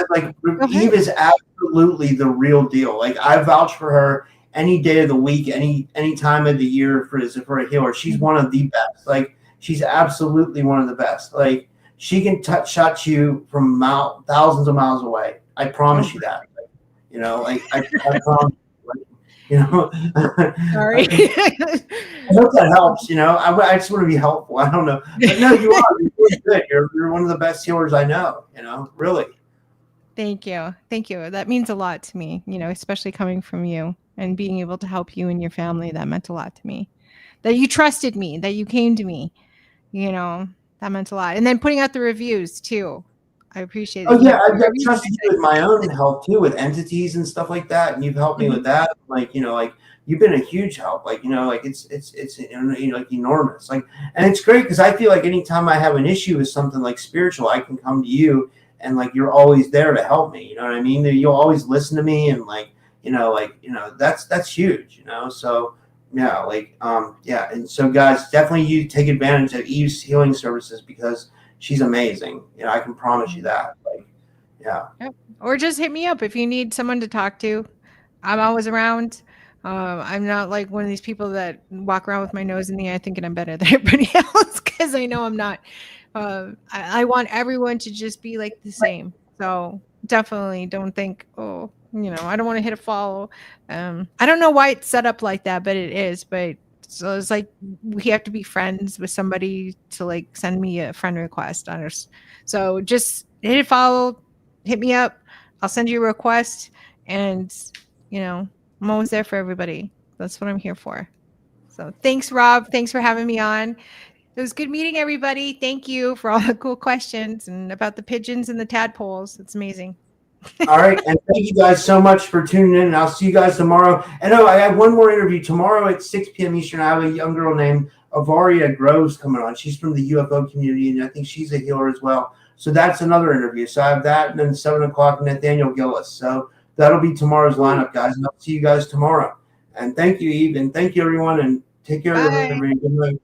Like Go ahead. Eve is absolutely the real deal. Like I vouch for her any day of the week, any time of the year for a healer. She's one of the best. Like she's absolutely one of the best. Like she can touch you from thousands of miles away. I promise you that. Like I promise. Sorry. I hope that helps. I just want to be helpful. I don't know, but no, you are. You're really good. You're one of the best healers I know. Really. Thank you. Thank you. That means a lot to me, especially coming from you and being able to help you and your family. That meant a lot to me. That you trusted me, that you came to me, that meant a lot. And then putting out the reviews too. I appreciate Oh it. yeah, I've trusted you with my own help too, with entities and stuff like that, and you've helped me with that. Like you've been a huge help. Like it's like enormous. Like, and it's great because I feel like anytime I have an issue with something like spiritual, I can come to you, and like you're always there to help me. You know what I mean? You'll always listen to me, and that's huge. So yeah, yeah, and so guys, definitely you take advantage of Eve's healing services because she's amazing. I can promise you that. Yeah. Yep. Or just hit me up if you need someone to talk to. I'm always around. I'm not like one of these people that walk around with my nose in the air thinking I'm better than everybody else, because I know I'm not. I want everyone to just be like the same. So definitely don't think, I don't want to hit a follow. I don't know why it's set up like that, but it is. But so it's like we have to be friends with somebody to like send me a friend request on us. So just hit a follow, hit me up. I'll send you a request, and I'm always there for everybody. That's what I'm here for. So thanks, Rob. Thanks for having me on. It was good meeting everybody. Thank you for all the cool questions and about the pigeons and the tadpoles. It's amazing. All right. And thank you guys so much for tuning in. And I'll see you guys tomorrow. And I have one more interview tomorrow at 6 p.m. Eastern. I have a young girl named Avaria Groves coming on. She's from the UFO community, and I think she's a healer as well. So that's another interview. So I have that, and then 7 o'clock, Nathaniel Gillis. So that'll be tomorrow's lineup, guys. And I'll see you guys tomorrow. And thank you, Eve. And thank you, everyone. And take care of everybody. Good night.